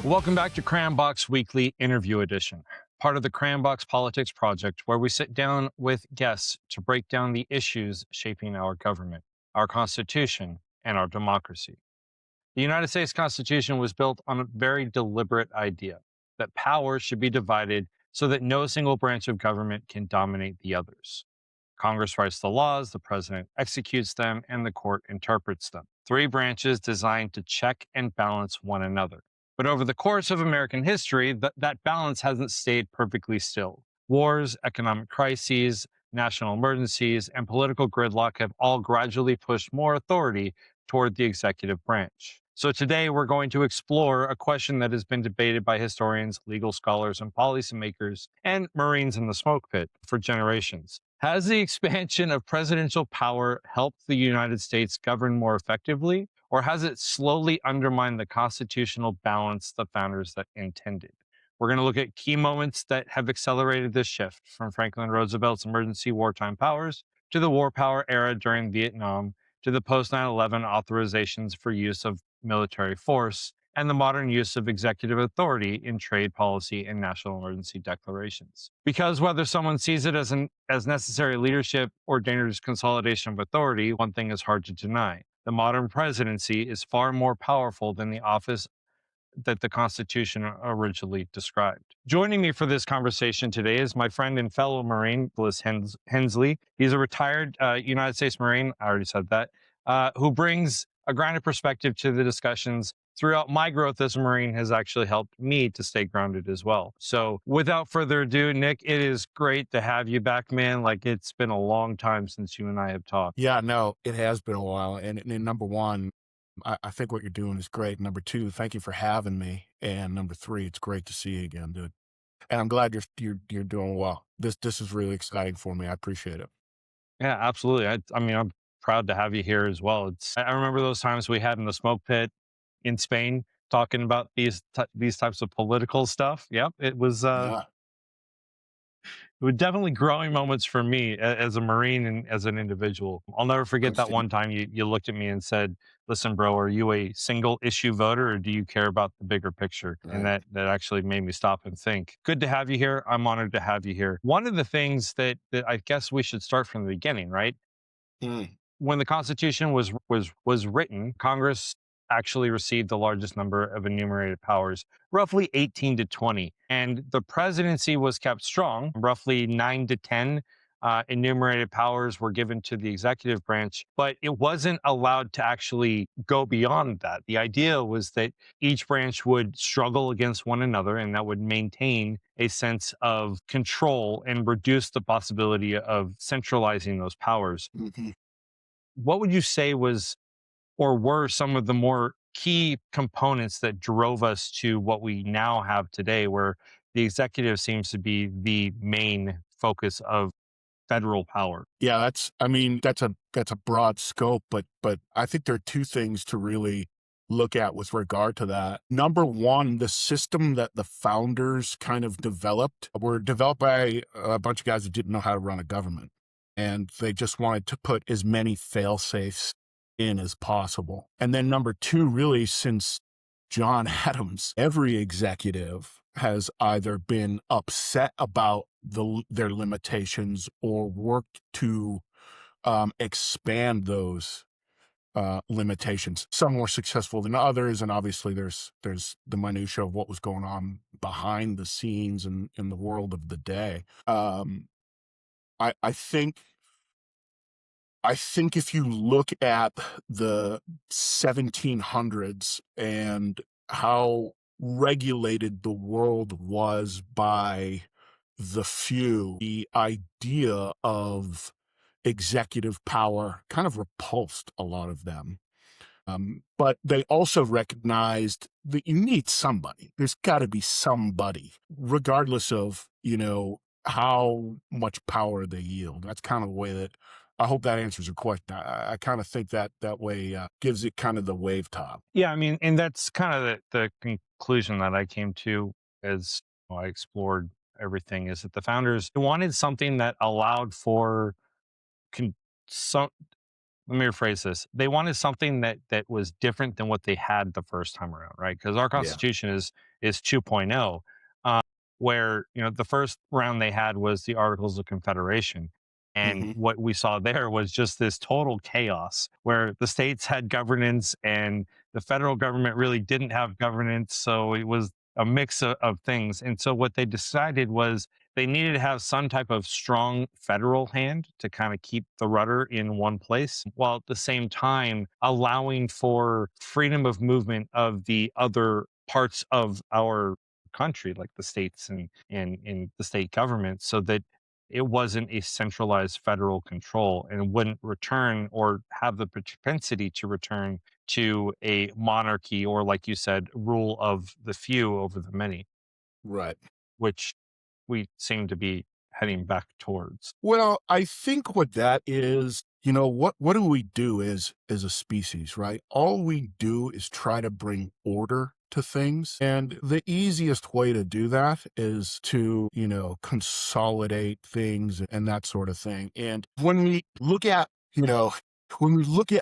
Welcome back to Crayon Box Weekly Interview Edition, part of the Crayon Box Politics Project, where we sit down with guests to break down the issues shaping our government, our Constitution, and our democracy. The United States Constitution was built on a very deliberate idea that power should be divided so that no single branch of government can dominate the others. Congress writes the laws, the president executes them, and the court interprets them. Three branches designed to check and balance one another. But over the course of American history, that balance hasn't stayed perfectly still. Wars, economic crises, national emergencies, and political gridlock have all gradually pushed more authority toward the executive branch. So today we're going to explore a question that has been debated by historians, legal scholars, and policymakers, and Marines in the smoke pit for generations. Has the expansion of presidential power helped the United States govern more effectively, or has it slowly undermined the constitutional balance the founders that intended? We're going to look at key moments that have accelerated this shift, from Franklin Roosevelt's emergency wartime powers to the war power era during Vietnam to the post 9/11 authorizations for use of military force and the modern use of executive authority in trade policy and national emergency declarations. Because whether someone sees it as necessary leadership or dangerous consolidation of authority, one thing is hard to deny. The modern presidency is far more powerful than the office that the Constitution originally described. Joining me for this conversation today is my friend and fellow Marine, Nicholas Hensley. He's a retired United States Marine, I already said that, who brings a grounded perspective to the discussions. Throughout my growth as a Marine has actually helped me to stay grounded as well. So without further ado, Nick, it is great to have you back, man. Like, it's been a long time since you and I have talked. Yeah, no, it has been a while. And number one, I think what you're doing is great. Number two, thank you for having me. And number three, it's great to see you again, dude. And I'm glad you're doing well. This is really exciting for me. I appreciate it. Yeah, absolutely. I mean, I'm proud to have you here as well. I remember those times we had in the smoke pit in Spain talking about these types of political stuff. Yep, Yeah, it was definitely growing moments for me as a Marine and as an individual. I'll never forget I'm that seeing. one time you looked at me and said, "Listen, bro, are you a single issue voter or do you care about the bigger picture?" And Right. that actually made me stop and think. Good to have you here. I'm honored to have you here. One of the things that I guess we should start from the beginning, right? Mm, When the Constitution was written, Congress actually received the largest number of enumerated powers, roughly 18 to 20, and the presidency was kept strong. Roughly 9 to 10 enumerated powers were given to the executive branch, but it wasn't allowed to actually go beyond that. The idea was that each branch would struggle against one another, and that would maintain a sense of control and reduce the possibility of centralizing those powers. mhm. What would you say was or were some of the more key components that drove us to what we now have today, where the executive seems to be the main focus of federal power? Yeah, I mean, that's a broad scope, but I think there are two things to really look at with regard to that. Number one, the system that the founders kind of developed were developed by a bunch of guys that didn't know how to run a government. And they just wanted to put as many fail safes in as possible. And then number two, really, since John Adams, every executive has either been upset about their limitations or worked to expand those limitations. Some more successful than others, and obviously there's the minutia of what was going on behind the scenes in the world of the day. I think if you look at the 1700s and how regulated the world was by the few, the idea of executive power kind of repulsed a lot of them. But they also recognized that you need somebody. There's got to be somebody, regardless of, how much power they yield. That's kind of the way that I hope that answers your question. I kind of think that way gives it kind of the wave top. Yeah, I mean, and that's kind of the conclusion that I came to as I explored everything is that the founders wanted something that allowed for con- some let me rephrase this. They wanted something that was different than what they had the first time around, right? Because our Yeah. Constitution is 2.0, where the first round they had was the Articles of Confederation, and Hmm. what we saw there was just this total chaos where the states had governance and the federal government really didn't have governance. So it was a mix of things. And so what they decided was they needed to have some type of strong federal hand to kind of keep the rudder in one place, while at the same time allowing for freedom of movement of the other parts of our country, like the states and the state government, so that it wasn't a centralized federal control and wouldn't return or have the propensity to return to a monarchy or, like you said, rule of the few over the many, Right. which we seem to be heading back towards. Well, I think what that is, what do we do as a species, right? All we do is try to bring order to things. And the easiest way to do that is to, consolidate things and that sort of thing. And when we look at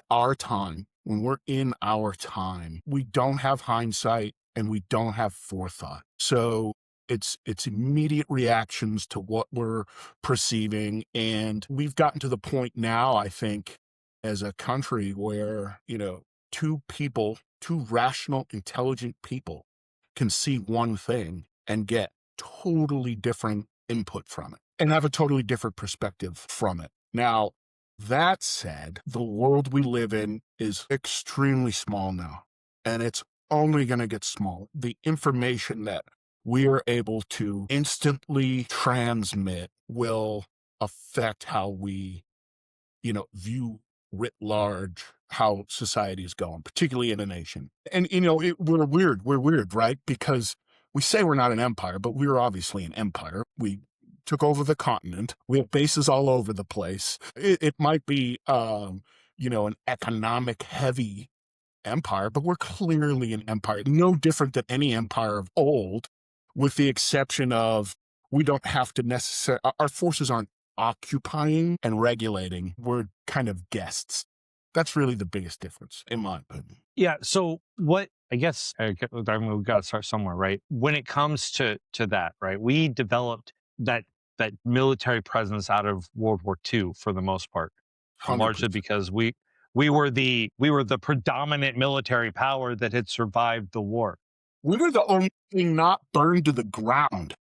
our time, when we're in our time, we don't have hindsight and we don't have forethought. So it's immediate reactions to what we're perceiving. And we've gotten to the point now, I think, as a country where, two rational, intelligent people can see one thing and get totally different input from it and have a totally different perspective from it. Now, that said, the world we live in is extremely small now, and it's only going to get smaller. The information that we are able to instantly transmit will affect how we, view writ large how society is going, particularly in a nation. And, we're weird, right? Because we say we're not an empire, but we're obviously an empire. We took over the continent. We have bases all over the place. It might be, an economic heavy empire, but we're clearly an empire, no different than any empire of old, with the exception of we don't have to necessarily, our forces aren't occupying and regulating. We're kind of guests. That's really the biggest difference, in my opinion. Yeah. So what I guess I mean, we've got to start somewhere, right? When it comes to that, right? We developed that military presence out of World War II for the most part, largely 100%. because we were the predominant military power that had survived the war. We were the only thing not burned to the ground.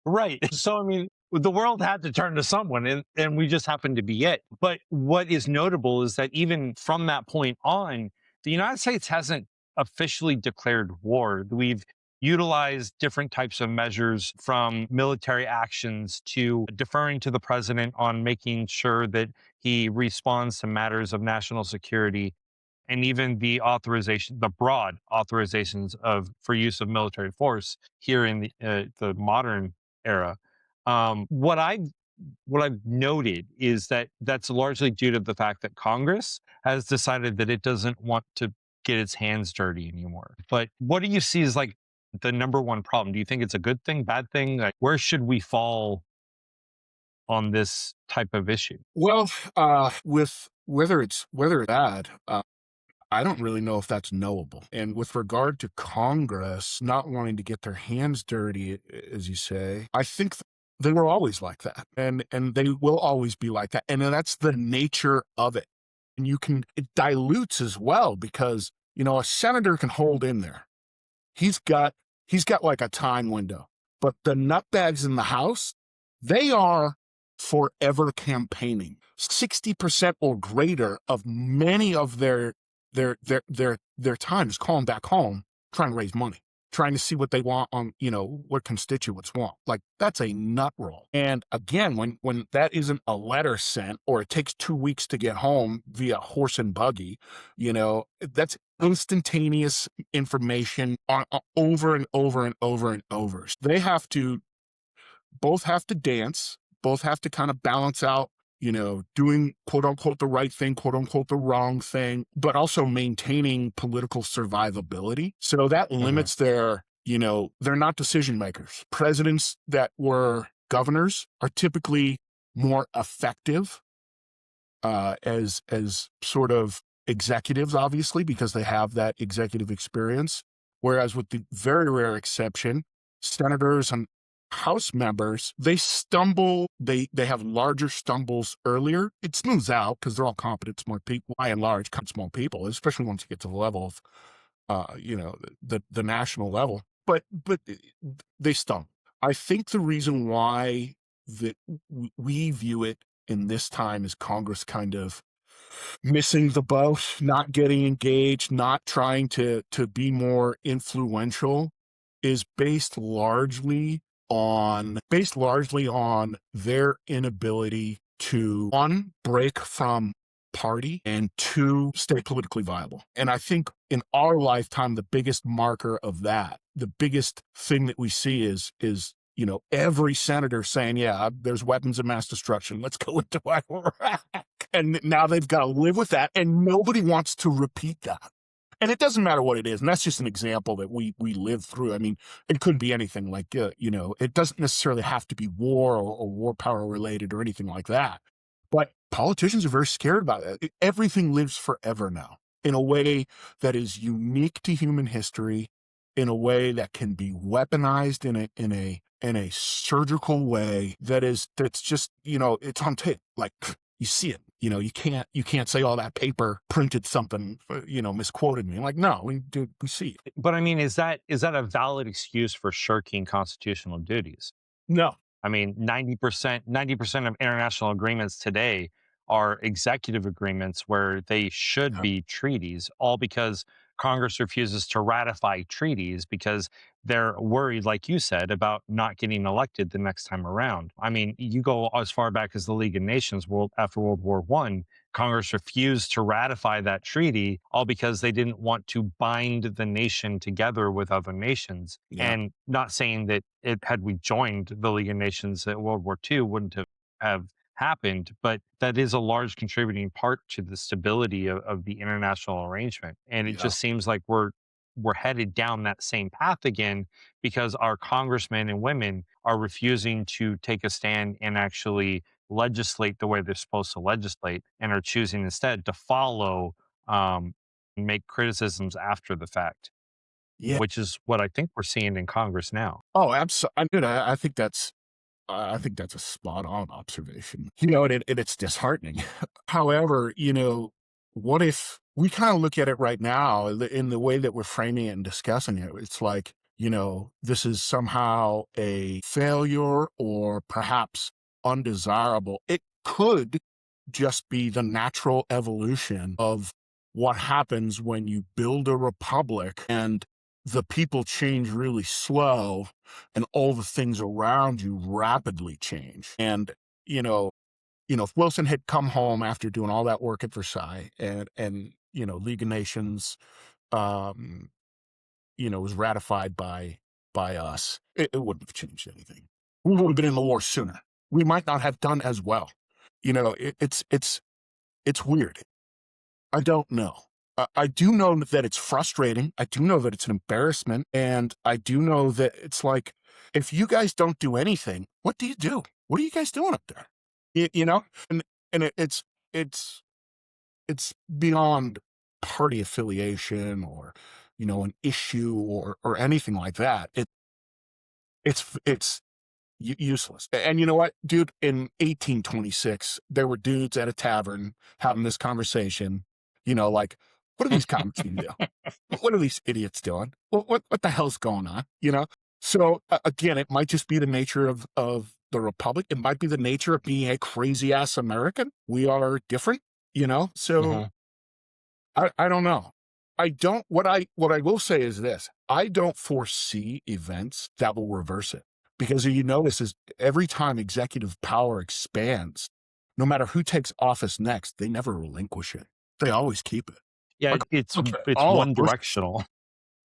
Right. So, I mean, the world had to turn to someone, and we just happened to be it. But what is notable is that even from that point on, the United States hasn't officially declared war. We've utilized different types of measures, from military actions to deferring to the president on making sure that he responds to matters of national security, and even the broad authorizations for use of military force here in the modern era. What I've noted is that that's largely due to the fact that Congress has decided that it doesn't want to get its hands dirty anymore. But what do you see as like the number one problem? Do you think it's a good thing, bad thing? Like, where should we fall on this type of issue? Well, with whether it's bad, I don't really know if that's knowable. And with regard to Congress not wanting to get their hands dirty, as you say, I think they were always like that, and they will always be like that, and that's the nature of it. And it dilutes as well, because a senator can hold in there. He's got like a time window, but the nutbags in the House, they are forever campaigning. 60% or greater of many of their time is calling back home, trying to raise money, trying to see what they want on, what constituents want. Like, that's a nut roll. And again, when that isn't a letter sent, or it takes 2 weeks to get home via horse and buggy, that's instantaneous information over and over and over and over. Both have to dance, both have to kind of balance out, doing quote unquote the right thing, quote unquote the wrong thing, but also maintaining political survivability. So that Mhm. limits they're not decision makers. Presidents that were governors are typically more effective as sort of executives, obviously, because they have that executive experience. Whereas with the very rare exception, senators and House members, they stumble, they have larger stumbles earlier. It smooths out because they're all competent, smart people, by and large, smart people, especially once you get to the level of the national level. But they stumble. I think the reason why that we view it in this time as Congress kind of missing the boat, not getting engaged, not trying to be more influential, is based largely on their inability to, one, break from party, and two, stay politically viable. And I think in our lifetime, the biggest marker of that, the biggest thing that we see is every senator saying, yeah, there's weapons of mass destruction. Let's go into Iraq. And now they've got to live with that. And nobody wants to repeat that. And it doesn't matter what it is. And that's just an example that we live through. I mean, it could be anything like, it doesn't necessarily have to be war or war power related or anything like that. But politicians are very scared about it. Everything lives forever now in a way that is unique to human history, in a way that can be weaponized in a surgical way that's just, it's on tape. Like, you see it. You can't say, oh, that paper printed something, misquoted me. Like, no, we see it. But I mean, is that a valid excuse for shirking constitutional duties? No. I mean, 90% of international agreements today are executive agreements where they should be treaties, all because Congress refuses to ratify treaties because they're worried, like you said, about not getting elected the next time around. I mean, you go as far back as the League of Nations after World War I, Congress refused to ratify that treaty, all because they didn't want to bind the nation together with other nations. Yeah. And not saying that had we joined the League of Nations at World War II wouldn't have happened, but that is a large contributing part to the stability of the international arrangement. And it Yeah. just seems like we're headed down that same path again because our congressmen and women are refusing to take a stand and actually legislate the way they're supposed to legislate and are choosing instead to follow and make criticisms after the fact, Yeah. which is what I think we're seeing in Congress now. Oh, absolutely. I think that's a spot on observation. And it's disheartening. However, what if we kind of look at it right now in the way that we're framing it and discussing it? It's like, this is somehow a failure or perhaps undesirable. It could just be the natural evolution of what happens when you build a republic and the people change really slow and all the things around you rapidly change. And, if Wilson had come home after doing all that work at Versailles and League of Nations, was ratified by us, it wouldn't have changed anything. We would have been in the war sooner. We might not have done as well. It's weird. I don't know. I do know that it's frustrating. I do know that it's an embarrassment. And I do know that it's like, if you guys don't do anything, what do you do? What are you guys doing up there? And it's beyond party affiliation or, an issue or anything like that. It's useless. And you know what, dude? In 1826, there were dudes at a tavern having this conversation. Like, what are these comics going to do? What are these idiots doing? What the hell's going on? So again, it might just be the nature of the republic. It might be the nature of being a crazy ass American. We are different. So Mhm. I don't know. I don't. What I will say is this: I don't foresee events that will reverse it, because you notice is every time executive power expands, no matter who takes office next, they never relinquish it. They always keep it. Yeah, Like, okay, it's all one Bush. directional.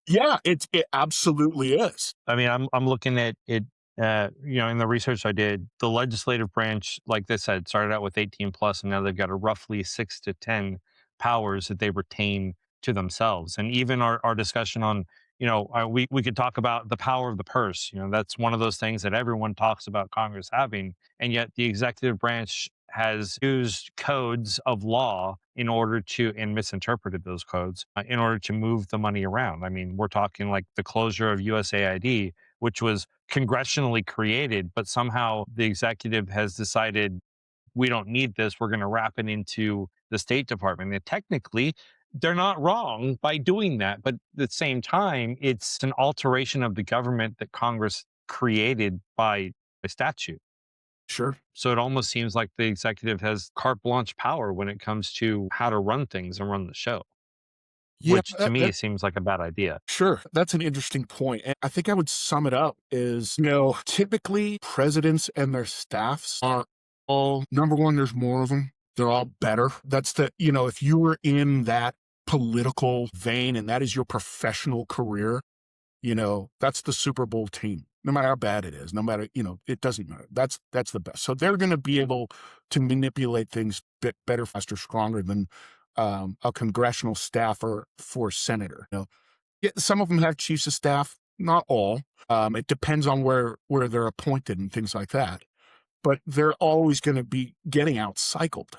Yeah, it absolutely is. I mean, I'm looking at it. In the research I did, the legislative branch, like they said, started out with 18 plus, and now they've got a roughly 6 to 10 powers that they retain to themselves. And even our discussion on, we could talk about the power of the purse. That's one of those things that everyone talks about Congress having, and yet the executive branch has used codes of law in order to, and misinterpreted those codes in order to move the money around. I mean, we're talking like the closure of USAID, which was congressionally created, but somehow the executive has decided we don't need this. We're going to wrap it into the State Department. And technically, they're not wrong by doing that. But at the same time, it's an alteration of the government that Congress created by statute. Sure. So it almost seems like the executive has carte blanche power when it comes to how to run things and run the show, Yeah, which to me seems like a bad idea. sure. That's an interesting point. And I think I would sum it up is, typically presidents and their staffs are all, number one, there's more of them. They're all better. That's if you were in that political vein and that is your professional career, that's the Super Bowl team. No matter how bad it is, no matter, it doesn't matter. That's the best. So they're going to be able to manipulate things better, faster, stronger than a congressional staffer for senator. Yeah, some of them have chiefs of staff, not all. It depends on where they're appointed and things like that. But they're always going to be getting out-cycled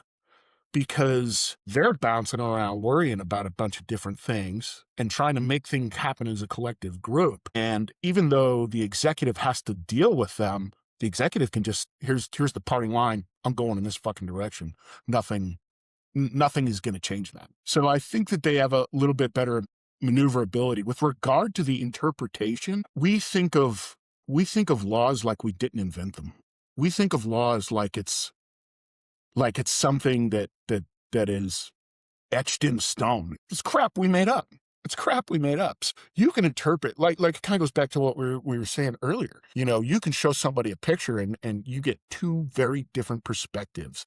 because they're bouncing around worrying about a bunch of different things and trying to make things happen as a collective group. And even though the executive has to deal with them, the executive can just, here's the parting line, I'm going in this fucking direction. Nothing is going to change that. So I think that they have a little bit better maneuverability. With regard to the interpretation, we think of laws like we didn't invent them. We think of laws like it's something that is etched in stone. It's crap we made up. You can interpret, like it kind of goes back to what we were saying earlier. You can show somebody a picture and you get two very different perspectives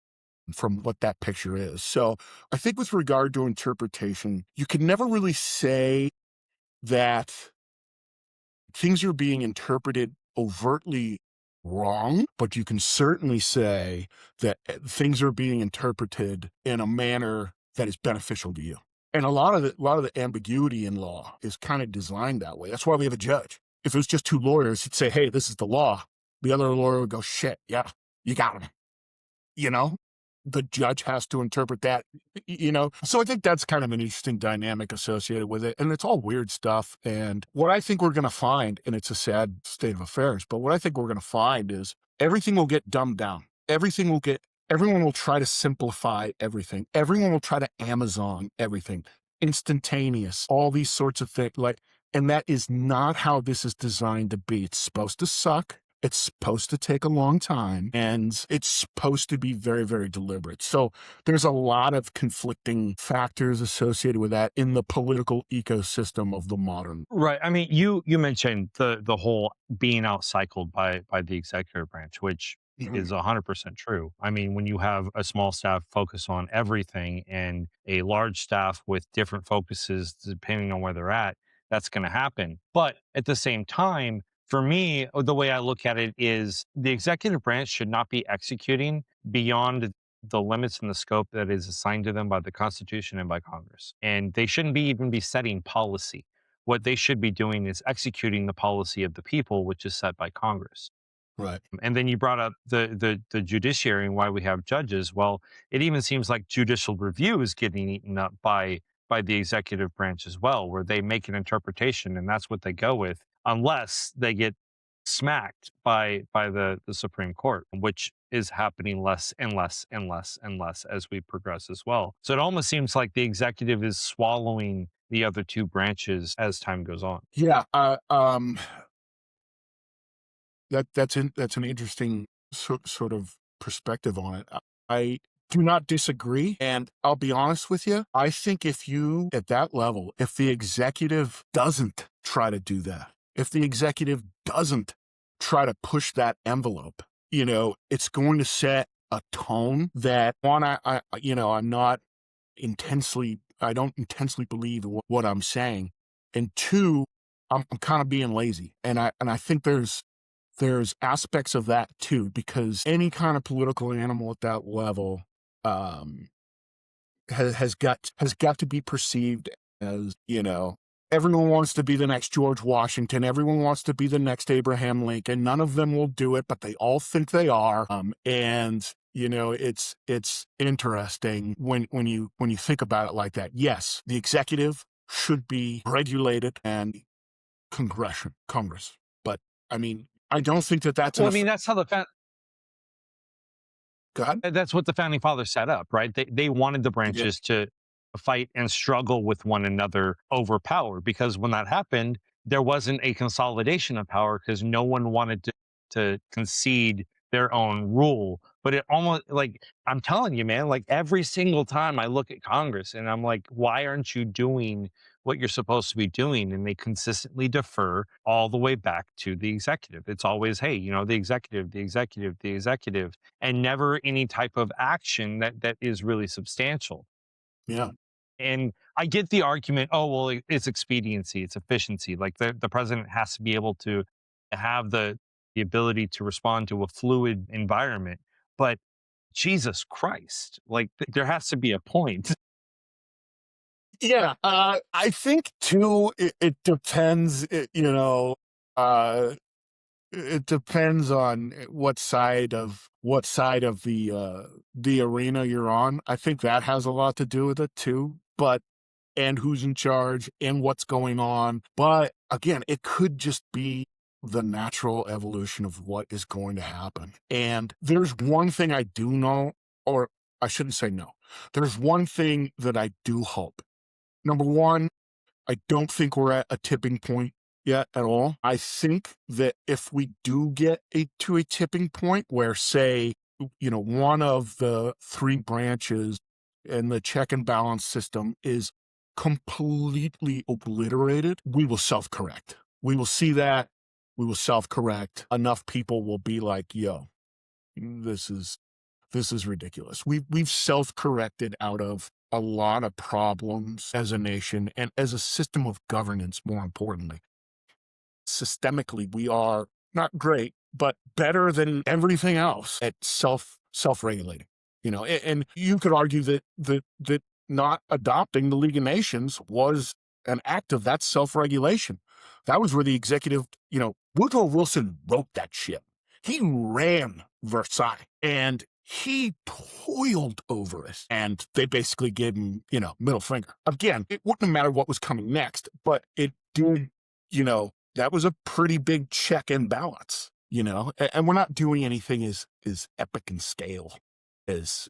from what that picture is. So I think with regard to interpretation, you can never really say that things are being interpreted overtly wrong, but you can certainly say that things are being interpreted in a manner that is beneficial to you. And a lot of the ambiguity in law is kind of designed that way. That's why we have a judge. If it was just two lawyers, he'd say, hey, this is the law. The other lawyer would go, shit, yeah, you got him. The judge has to interpret that, So I think that's kind of an interesting dynamic associated with it. And it's all weird stuff. And what I think we're going to find, and it's a sad state of affairs, but what I think we're going to find is everything will get dumbed down. Everyone will try to simplify everything. Everyone will try to Amazon everything. Instantaneous, all these sorts of things. And that is not how this is designed to be. It's supposed to suck. It's supposed to take a long time, and it's supposed to be very, very deliberate. So there's a lot of conflicting factors associated with that in the political ecosystem of the modern. Right. I mean, you mentioned the whole being outcycled by the executive branch, which is 100% true. I mean, when you have a small staff focus on everything and a large staff with different focuses depending on where they're at, that's going to happen. But at the same time, for me, the way I look at it is the executive branch should not be executing beyond the limits and the scope that is assigned to them by the Constitution and by Congress. And they shouldn't even be setting policy. What they should be doing is executing the policy of the people, which is set by Congress. Right. And then you brought up the judiciary and why we have judges. Well, it even seems like judicial review is getting eaten up by the executive branch as well, where they make an interpretation and that's what they go with, unless they get smacked by the Supreme Court, which is happening less and less and less and less as we progress as well. So it almost seems like the executive is swallowing the other two branches as time goes on. Yeah. That's an interesting sort of perspective on it. I do not disagree. And I'll be honest with you. I think if the executive doesn't try to do that, if the executive doesn't try to push that envelope, it's going to set a tone that, one, I don't intensely believe in what I'm saying. And two, I'm kind of being lazy. And I think there's aspects of that too, because any kind of political animal at that level has got to be perceived as, everyone wants to be the next George Washington. Everyone wants to be the next Abraham Lincoln. None of them will do it, but they all think they are. And It's interesting when you think about it like that. Yes, the executive should be regulated and Congress. But I mean, I don't think that that's an Well, I mean, that's how God. that's what the founding fathers set up, right? They wanted the Yeah. branches to fight and struggle with one another over power, because when that happened, there wasn't a consolidation of power because no one wanted to concede their own rule. But it almost, like, I'm telling you, man, like every single time I look at Congress and I'm like, why aren't you doing what you're supposed to be doing? And they consistently defer all the way back to the executive. It's always, hey, the executive, the executive, the executive, and never any type of action that is really substantial. Yeah. And I get the argument, oh, well, it's expediency, it's efficiency. Like the president has to be able to have the ability to respond to a fluid environment. But Jesus Christ, like there has to be a point. Yeah. I think too, it depends, uh, it depends on what side of the arena you're on. I think that has a lot to do with it too. But and who's in charge and what's going on. But again, it could just be the natural evolution of what is going to happen. And there's one thing I do know, or I shouldn't say no. There's one thing that I do hope. Number one, I don't think we're at a tipping point yet at all. I think that if we do get to a tipping point where, say, one of the three branches in the check and balance system is completely obliterated, we will self-correct. We will see that. We will self-correct. Enough people will be like, yo, this is ridiculous. We've self-corrected out of a lot of problems as a nation and as a system of governance, more importantly. Systemically, we are not great, but better than everything else at self-regulating. And you could argue that not adopting the League of Nations was an act of that self-regulation. That was where the executive, Woodrow Wilson wrote that shit. He ran Versailles and he toiled over it. And they basically gave him, middle finger. Again, it wouldn't have mattered what was coming next, but it did, that was a pretty big check and balance, and we're not doing anything as epic in scale as,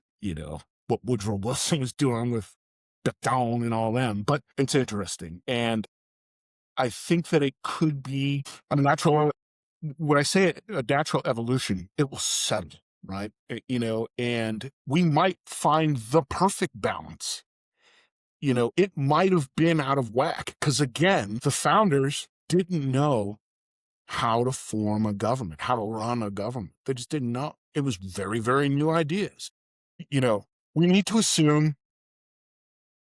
what Woodrow Wilson was doing with Baton and all them, but it's interesting. And I think that it could be a natural, when I say a natural evolution, it will settle, right? And we might find the perfect balance. It might have been out of whack because, again, the founders didn't know how to form a government, how to run a government. They just didn't know. It was very, very new ideas. We need to assume,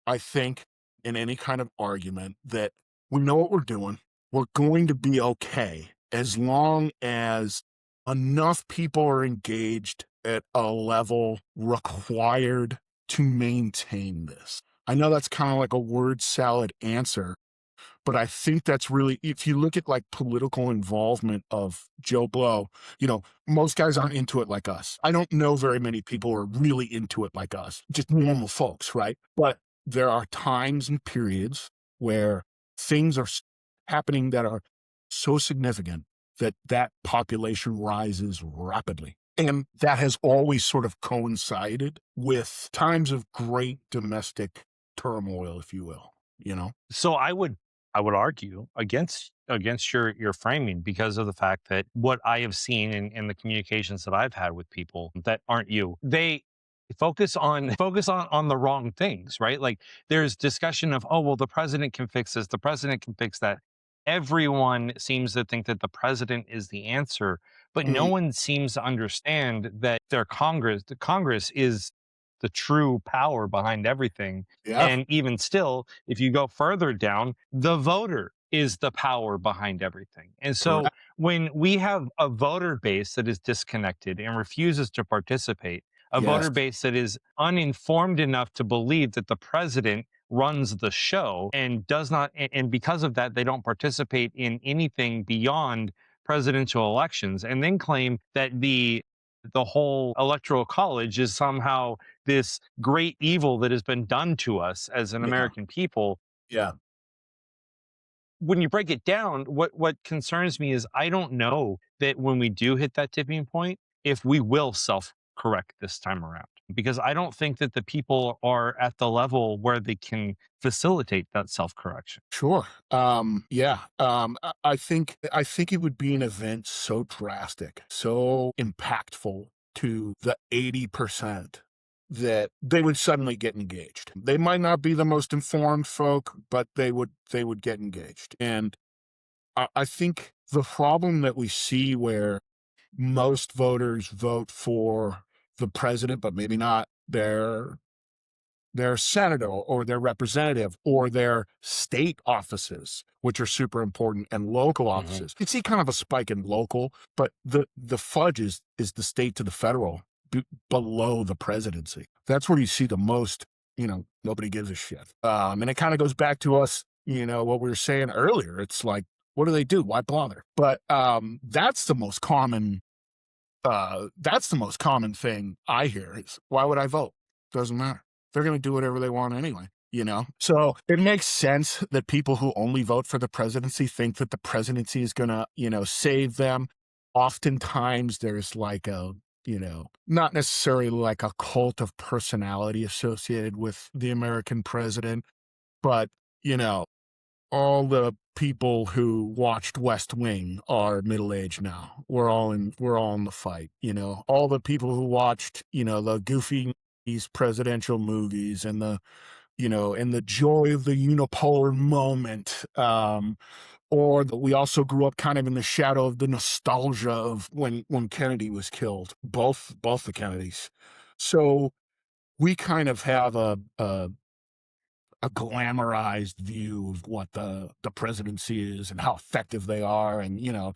I think, in any kind of argument that we know what we're doing. We're going to be okay as long as enough people are engaged at a level required to maintain this. I know that's kind of like a word salad answer, but I think that's really, if you look at like political involvement of Joe Blow, most guys aren't into it like us. I don't know very many people who are really into it like us, just normal folks, right? But there are times and periods where things are happening that are so significant that population rises rapidly. And that has always sort of coincided with times of great domestic turmoil, if you will, So I would argue against your framing, because of the fact that what I have seen in the communications that I've had with people that aren't you, they focus on the wrong things, right? Like there's discussion of, oh, well, the president can fix this, the president can fix that. Everyone seems to think that the president is the answer, but no Mm, one seems to understand that the Congress is the true power behind everything. yeah, And even still, if you go further down, the voter is the power behind everything. And so correct. when we have a voter base that is disconnected and refuses to participate, a Yes, voter base that is uninformed enough to believe that the president runs the show and does not, and because of that, they don't participate in anything beyond presidential elections, and then claim that the the whole electoral college is somehow this great evil that has been done to us as an Yeah. American people. Yeah. When you break it down, what concerns me is I don't know that when we do hit that tipping point, if we will self correct this time around, because I don't think that the people are at the level where they can facilitate that self correction. Sure. Yeah. I think it would be an event so drastic, so impactful to the 80% that they would suddenly get engaged. They might not be the most informed folk, but they would get engaged. And I think the problem that we see where most voters vote for the president, but maybe not their senator or their representative or their state offices, which are super important, and local Hmm. offices. You see kind of a spike in local, but the fudge is the state to the federal below the presidency. That's where you see the most, nobody gives a shit. And it kind of goes back to us, what we were saying earlier. It's like, what do they do? Why bother? But that's the most common thing I hear is, why would I vote? Doesn't matter. They're going to do whatever they want anyway. So it makes sense that people who only vote for the presidency think that the presidency is going to, save them. Oftentimes there's like not necessarily like a cult of personality associated with the American president, but, you know, all the people who watched West Wing are middle aged now. We're all in the fight. All the people who watched, the goofy these presidential movies and the joy of the unipolar moment. Or that we also grew up kind of in the shadow of the nostalgia of when Kennedy was killed. Both the Kennedys. So we kind of have a glamorized view of what the presidency is and how effective they are, and uh,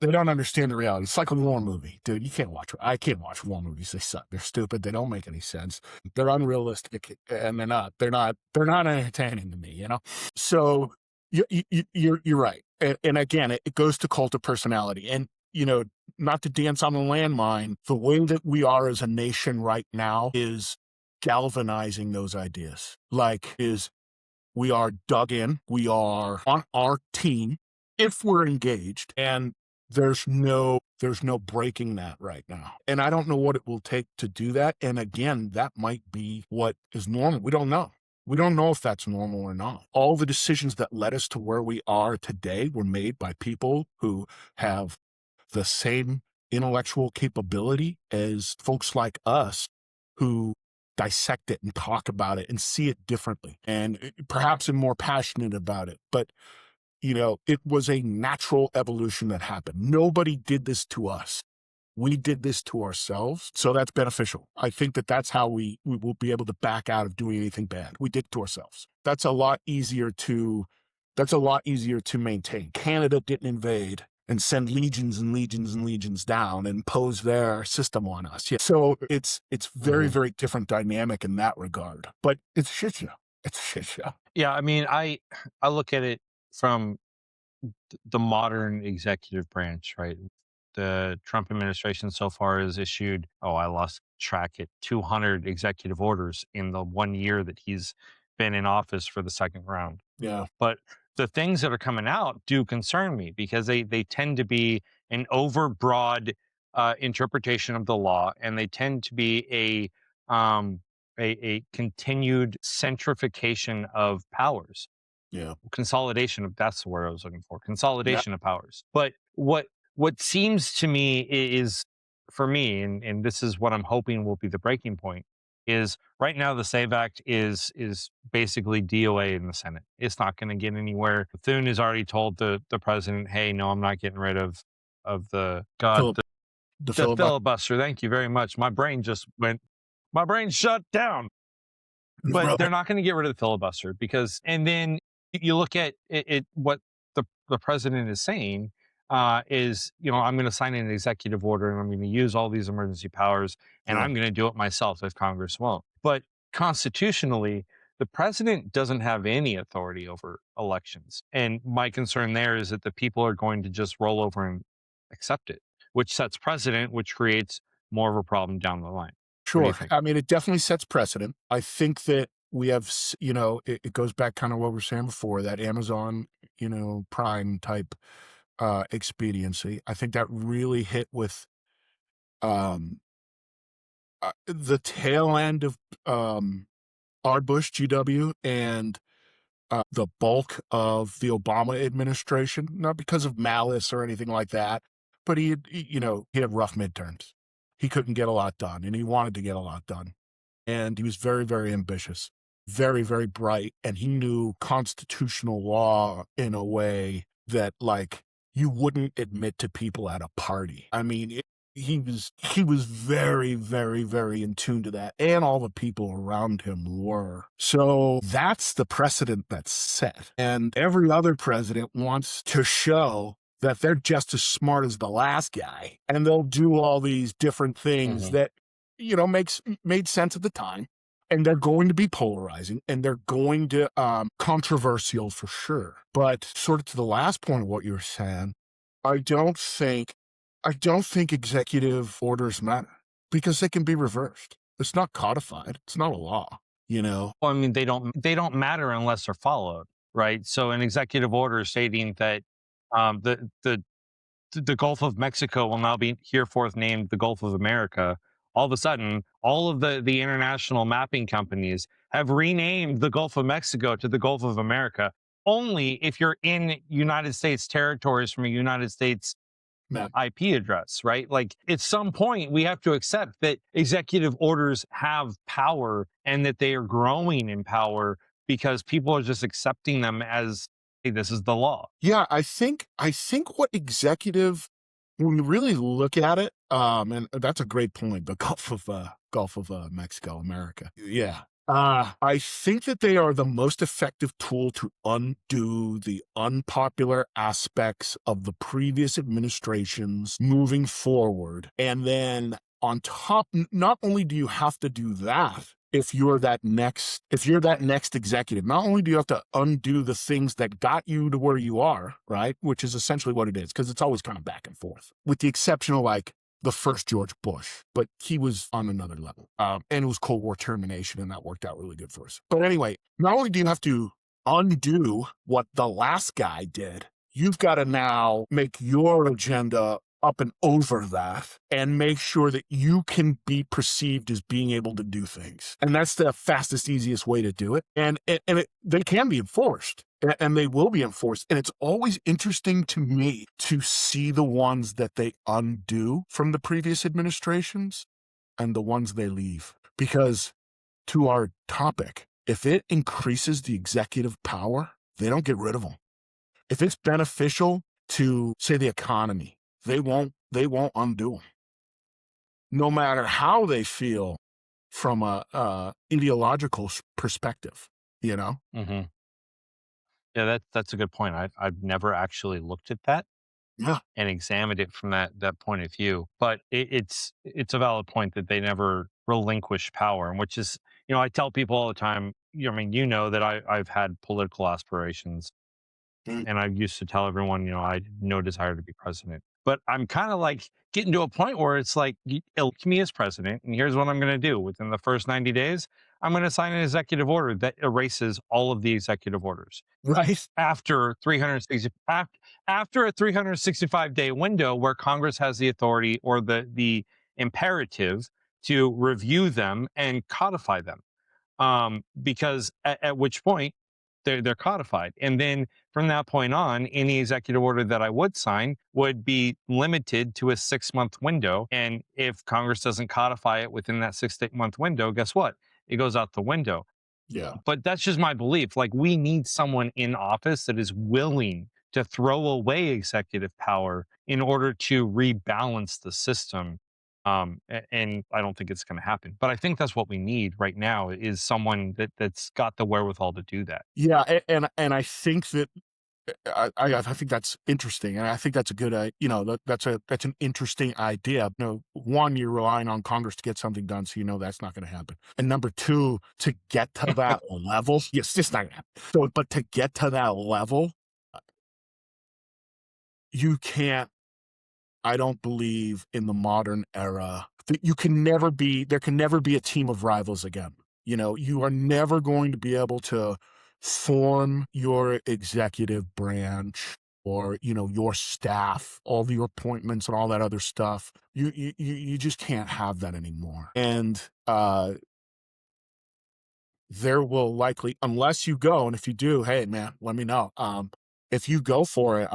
they don't understand the reality. It's like a war movie, dude. I can't watch war movies. They suck. They're stupid. They don't make any sense. They're unrealistic, and they're not entertaining to me. So you're right, and again, it goes to cult of personality, and not to dance on the landmine. The way that we are as a nation right now is galvanizing those ideas. We are dug in, we are on our team if we're engaged, and there's no breaking that right now. And I don't know what it will take to do that. And again, that might be what is normal. We don't know. We don't know if that's normal or not. All the decisions that led us to where we are today were made by people who have the same intellectual capability as folks like us who dissect it and talk about it and see it differently and perhaps am more passionate about it. But it was a natural evolution that happened. Nobody did this to us. We did this to ourselves. So that's beneficial. I think that that's how we will be able to back out of doing anything bad. We did it to ourselves. That's a lot easier to maintain. Canada didn't invade and send legions and legions and legions down and impose their system on us. Yeah. So it's very, Hmm. very different dynamic in that regard. But it's a shit show. It's a shit show. Yeah, I mean, I look at it from the modern executive branch, right? The Trump administration so far has issued, oh, I lost track at 200 executive orders in the 1 year that he's been in office for the second round. Yeah. But the things that are coming out do concern me because they tend to be an overbroad interpretation of the law, and they tend to be a continued centrification of powers, Yeah. consolidation of, that's the word I was looking for, Yeah. consolidation of powers. But what seems to me is, for me, and this is what I'm hoping will be the breaking point, is right now the Save Act is basically DOA in the Senate. It's not going to get anywhere. Thune has already told the president, hey, no, I'm not getting rid of the god Philip, the the filibuster. filibuster. Thank you very much. My brain shut down. No, But they're brother. not going to get rid of the filibuster because, and then you look at it what the president is saying is, I'm going to sign an executive order and I'm going to use all these emergency powers and Yeah. I'm going to do it myself if Congress won't. But constitutionally, the president doesn't have any authority over elections. And my concern there is that the people are going to just roll over and accept it. which sets precedent, which creates more of a problem down the line. What do you Sure. think? I mean, it definitely sets precedent. I think that we have, it goes back kind of what we were saying before, that Amazon, Prime type expediency. I think that really hit with um, the tail end of our Bush GW and the bulk of the Obama administration, not because of malice or anything like that, but he had rough midterms. He couldn't get a lot done, and he wanted to get a lot done. And he was very, very ambitious, very, very bright, and he knew constitutional law in a way that, like, you wouldn't admit to people at a party. I mean, he was very, very, very in tune to that, and all the people around him were. So that's the precedent that's set. And every other president wants to show that they're just as smart as the last guy, and they'll do all these different things Mhm. that made sense at the time, and they're going to be polarizing, and they're going to controversial for sure. But sort of to the last point of what you were saying, I don't think I don't think executive orders matter because they can be reversed. It's not codified. It's not a law, you know? Well, I mean, they don't matter unless they're followed, right? So an executive order stating that the Gulf of Mexico will now be hereforth named the Gulf of America. All of a sudden, all of the international mapping companies have renamed the Gulf of Mexico to the Gulf of America. Only if you're in United States territories from a United States Man. IP address, right? Like at some point, we have to accept that executive orders have power and that they are growing in power because people are just accepting them as, hey, this is the law. Yeah, I think what executive, when you really look at it, and that's a great point, the Gulf of Mexico, America. Yeah. I think that they are the most effective tool to undo the unpopular aspects of the previous administrations moving forward. And then on top, not only do you have to do that, if you're that next executive, not only do you have to undo the things that got you to where you are, right? Which is essentially what it is, because it's always kind of back and forth, with the exception of like the first George Bush, but he was on another level. And it was Cold War termination, and that worked out really good for us. But anyway, not only do you have to undo what the last guy did, you've got to now make your agenda up and over that and make sure that you can be perceived as being able to do things. And that's the fastest, easiest way to do it. They can be enforced, and they will be enforced. And it's always interesting to me to see the ones that they undo from the previous administrations and the ones they leave. Because to our topic, if it increases the executive power, they don't get rid of them. If it's beneficial to, say, the economy, they won't undo them, no matter how they feel from a ideological perspective. You know? Hmm. Yeah, that's a good point. I've never actually looked at that Yeah. and examined it from that point of view. But it's a valid point that they never relinquish power, and which is, I tell people all the time. I mean, that I've had political aspirations, Mm. and I used to tell everyone, I had no desire to be president. But I'm kind of like getting to a point where it's like, elect me as president, and here's what I'm going to do. Within the first 90 days, I'm going to sign an executive order that erases all of the executive orders Right. after 360 after a 365-day window where Congress has the authority or the imperative to review them and codify them. Because at which point they're codified. And then from that point on, any executive order that I would sign would be limited to a 6-month window. And if Congress doesn't codify it within that 6 month window, guess what? It goes out the window. Yeah. But that's just my belief. Like, we need someone in office that is willing to throw away executive power in order to rebalance the system. And I don't think it's going to happen. But I think that's what we need right now is someone that's got the wherewithal to do that. Yeah. And I think that I think that's interesting, and I think that's a good, that's an interesting idea. One, you're relying on Congress to get something done, so that's not going to happen. And number two, to get to that level, yes, it's not going to happen. So, but to get to that level, you can't I don't believe in the modern era that there can never be a team of rivals again. You know, you are never going to be able to form your executive branch or, you know, your staff, all your appointments and all that other stuff. You just can't have that anymore. And there will likely, unless you go, and if you do, hey man, let me know. If you go for it,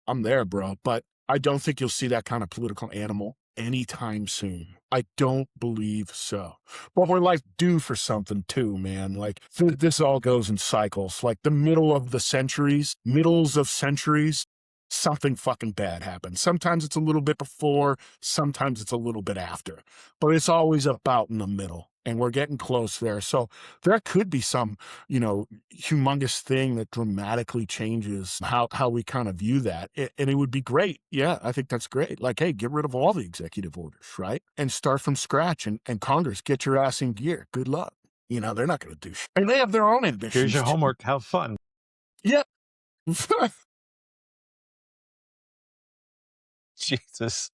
I'm there, bro. But I don't think you'll see that kind of political animal anytime soon. I don't believe so. But we're like due for something too, man. Like this all goes in cycles. Like the middles of centuries, something fucking bad happens. Sometimes it's a little bit before, sometimes it's a little bit after, but it's always about in the middle. And we're getting close there. So there could be some, you know, humongous thing that dramatically changes how we kind of view that. And it would be great. Yeah, I think that's great. Like, hey, get rid of all the executive orders, right? And start from scratch. And Congress, get your ass in gear. Good luck. You know, they're not going to do shit. And they have their own ambitions. Here's your too. homework. Have fun. Yep. Jesus.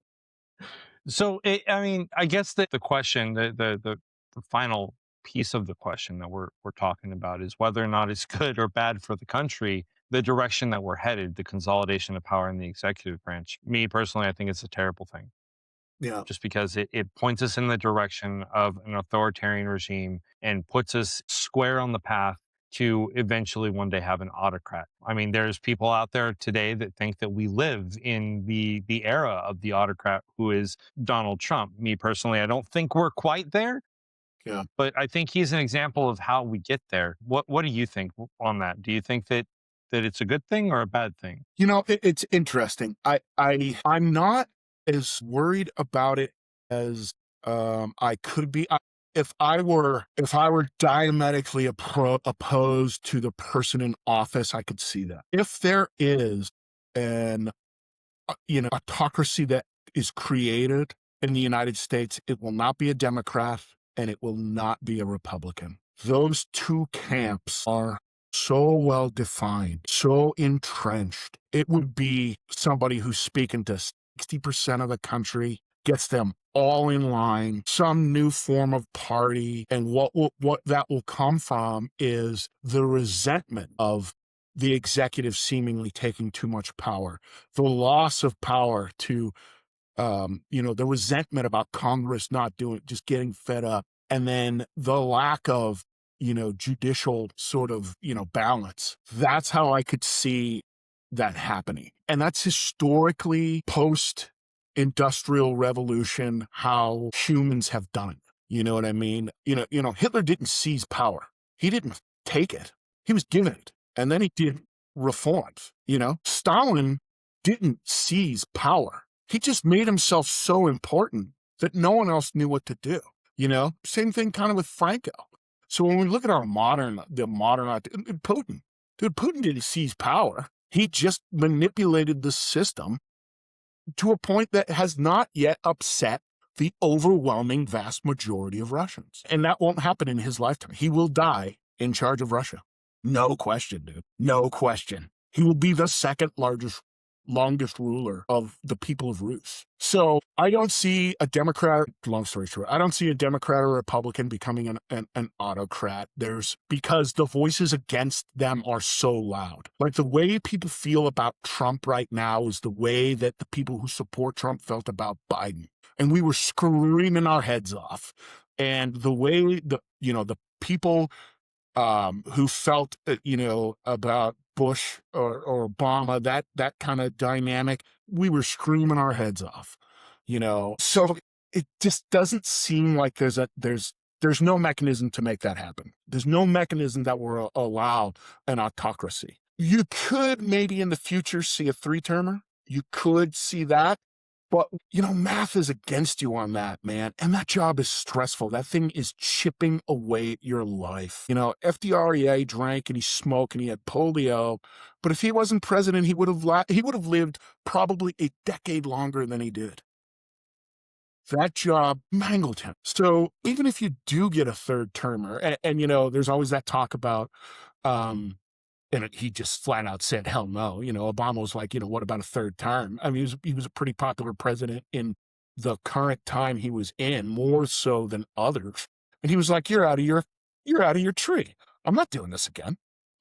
So, I mean, I guess that the question, the final piece of the question that we're talking about is whether or not it's good or bad for the country, the direction that we're headed, the consolidation of power in the executive branch. Me personally, I think it's a terrible thing, Yeah. just because it points us in the direction of an authoritarian regime and puts us square on the path to eventually one day have an autocrat. I mean, there's people out there today that think that we live in the era of the autocrat who is Donald Trump. Me personally, I don't think we're quite there, Yeah. but I think he's an example of how we get there. What do you think on that? Do you think that it's a good thing or a bad thing? You know, it's interesting. I'm not as worried about it as I could be. If I were diametrically opposed to the person in office, I could see that. If there is an autocracy that is created in the United States, it will not be a Democrat and it will not be a Republican. Those two camps are so well defined, so entrenched. It would be somebody who's speaking to 60% of the country, gets them all in line, some new form of party. And what that will come from is the resentment of the executive seemingly taking too much power, the loss of power to, the resentment about Congress not doing, just getting fed up. And then the lack of, judicial sort of, balance. That's how I could see that happening. And that's historically post industrial revolution, how humans have done it. You know what I mean? Hitler didn't seize power. He didn't take it. He was given it. And then he did reforms. Stalin didn't seize power. He just made himself so important that no one else knew what to do. Same thing kind of with Franco. So when we look at Putin, Putin didn't seize power. He just manipulated the system to a point that has not yet upset the overwhelming vast majority of Russians. And that won't happen in his lifetime. He will die in charge of Russia. No question, dude. No question. He will be the second longest ruler of the people of Rus. So I don't see a Democrat, long story short, I don't see a Democrat or Republican becoming an autocrat. Because the voices against them are so loud. Like the way people feel about Trump right now is the way that the people who support Trump felt about Biden. And we were screaming our heads off. And the way the people who felt, about Bush or Obama, that kind of dynamic, we were screaming our heads off, So it just doesn't seem like there's no mechanism to make that happen. There's no mechanism that will allow an autocracy. You could maybe in the future see a 3-termer. You could see that. But, math is against you on that, man. And that job is stressful. That thing is chipping away at your life. FDR, yeah, he drank and he smoked and he had polio. But if he wasn't president, he would have lived probably a decade longer than he did. That job mangled him. So even if you do get a 3rd termer, and there's always that talk about, And he just flat out said, hell no. Obama was like, what about a third term? I mean, he was a pretty popular president in the current time he was in, more so than others. And he was like, you're out of your tree. I'm not doing this again.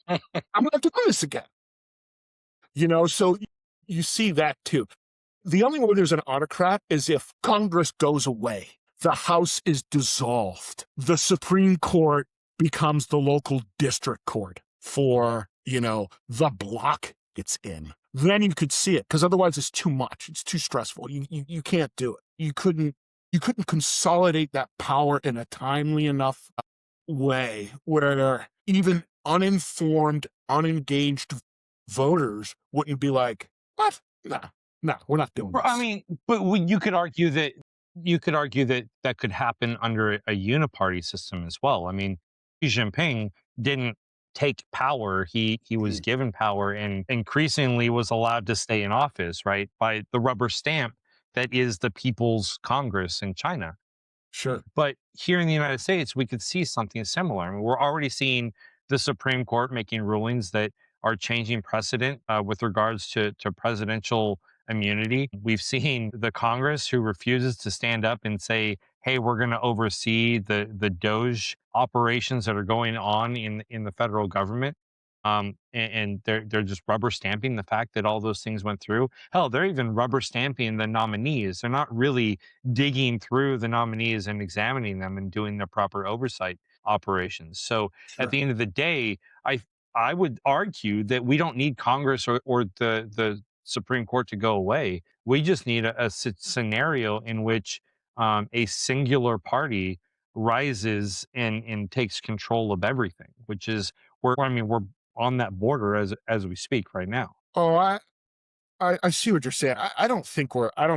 I'm not doing this again. So you see that too. The only way there's an autocrat is if Congress goes away, the House is dissolved, the Supreme Court becomes the local district court for, the block it's in. Then you could see it, because otherwise it's too much. It's too stressful. You can't do it. You couldn't consolidate that power in a timely enough way where even uninformed, unengaged voters wouldn't be like, what? Nah, we're not doing this. I mean, but you could argue that that could happen under a uniparty system as well. I mean, Xi Jinping didn't take power; he was given power and increasingly was allowed to stay in office, right, by the rubber stamp that is the People's Congress in China. Sure. But here in the United States, we could see something similar. I mean, we're already seeing the Supreme Court making rulings that are changing precedent with regards to presidential immunity. We've seen the Congress who refuses to stand up and say, "Hey, we're going to oversee the Doge operations that are going on in the federal government." And they're just rubber stamping the fact that all those things went through. Hell, they're even rubber stamping the nominees. They're not really digging through the nominees and examining them and doing the proper oversight operations. So at Sure. the end of the day, I would argue that we don't need Congress or the Supreme Court to go away. We just need a scenario in which a singular party rises and takes control of everything, which is we're on that border as we speak right now. Oh, I see what you're saying. I don't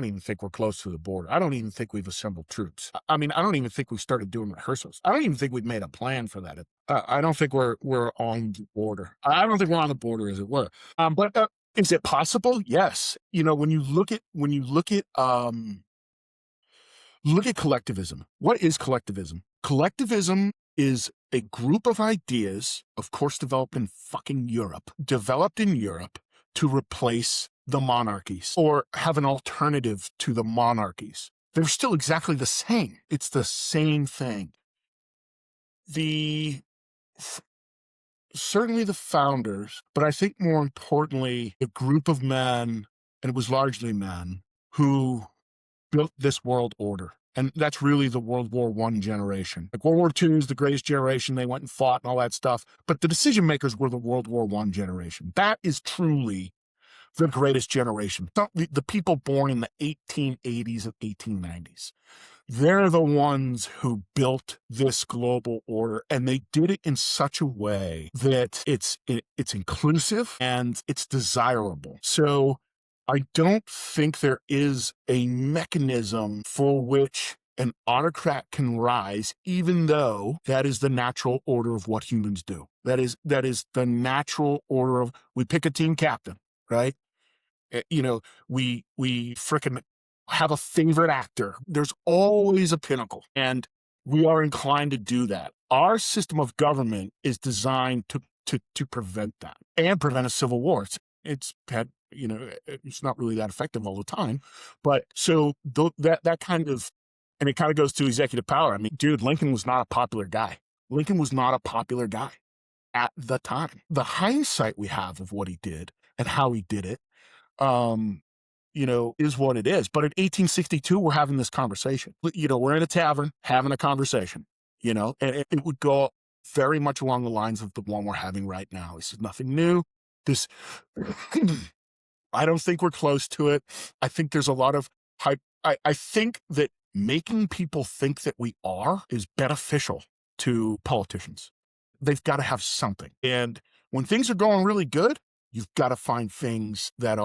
even think we're close to the border. I don't even think we've assembled troops. I mean, I don't even think we've started doing rehearsals. I don't even think we've made a plan for that. I don't think we're on the border. I don't think we're on the border, as it were. But is it possible? Yes. Look at collectivism. What is collectivism? Collectivism is a group of ideas, of course, developed in Europe, to replace the monarchies or have an alternative to the monarchies. They're still exactly the same. It's the same thing. Certainly the founders, but I think more importantly, a group of men, and it was largely men, who built this world order. And that's really the World War I generation. Like World War II is the greatest generation. They went and fought and all that stuff. But the decision makers were the World War I generation. That is truly the greatest generation. The people born in the 1880s and 1890s. They're the ones who built this global order, and they did it in such a way that it's inclusive and it's desirable. So I don't think there is a mechanism for which an autocrat can rise, even though that is the natural order of what humans do. That is the natural order of, we pick a team captain, right? We frickin' have a favorite actor. There's always a pinnacle, and we are inclined to do that. Our system of government is designed to prevent that and prevent a civil war. It's not really that effective all the time, but so that kind of, and it kind of goes to executive power. I mean, dude, Lincoln was not a popular guy. Lincoln was not a popular guy at the time. The hindsight we have of what he did and how he did it, is what it is. But in 1862, we're having this conversation. We're in a tavern having a conversation, and it would go very much along the lines of the one we're having right now. This is nothing new. I don't think we're close to it. I think there's a lot of hype. I think that making people think that we are is beneficial to politicians. They've got to have something. And when things are going really good, you've got to find things that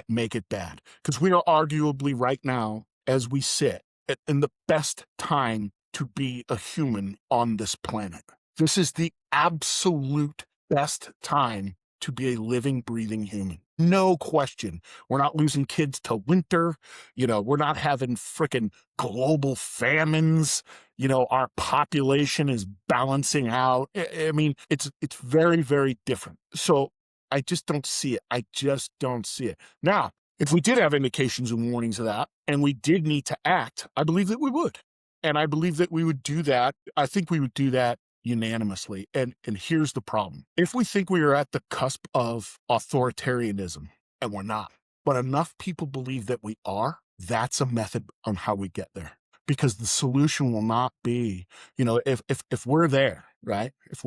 make it bad. Because we are arguably right now, as we sit, in the best time to be a human on this planet. This is the absolute best time to be a living, breathing human. No question. We're not losing kids to winter. We're not having frickin' global famines. Our population is balancing out. I mean, it's very, very different. So I just don't see it. I just don't see it. Now, if we did have indications and warnings of that, and we did need to act, I believe that we would. And I believe that we would do that. I think we would do that unanimously. And here's the problem. If we think we are at the cusp of authoritarianism, and we're not, but enough people believe that we are, that's a method on how we get there. Because the solution will not be, if we're there, right? If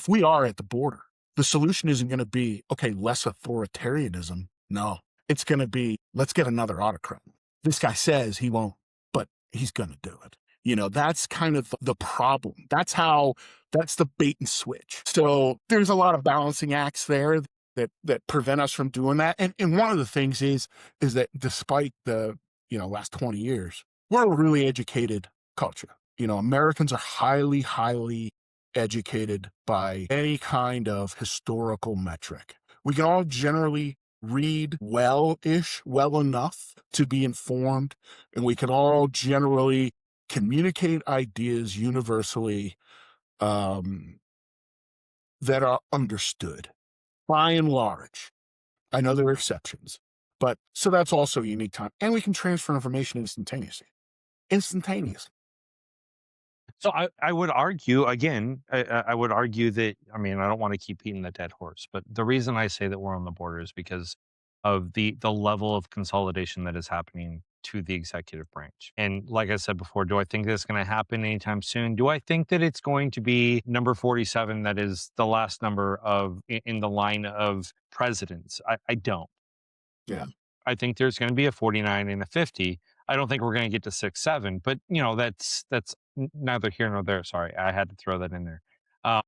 we are at the border, the solution isn't going to be, okay, less authoritarianism. No, it's going to be, let's get another autocrat. This guy says he won't, but he's going to do it. That's kind of the problem. That's the bait and switch. So there's a lot of balancing acts there that prevent us from doing that. And one of the things is that despite the, last 20 years, we're a really educated culture. Americans are highly, highly educated by any kind of historical metric. We can all generally read well enough to be informed, and we can all generally communicate ideas universally that are understood by and large. I know there are exceptions, but so that's also a unique time. And we can transfer information instantaneously. So I would argue again. I would argue that I mean I don't want to keep beating the dead horse, but the reason I say that we're on the border is because of the level of consolidation that is happening to the executive branch. And like I said before, do I think that's going to happen anytime soon? Do I think that it's going to be number 47 that is the last number of in the line of presidents? I don't. Yeah. I think there's going to be a 49 and a 50. I don't think we're going to get to 6, 7, but that's neither here nor there. Sorry, I had to throw that in there.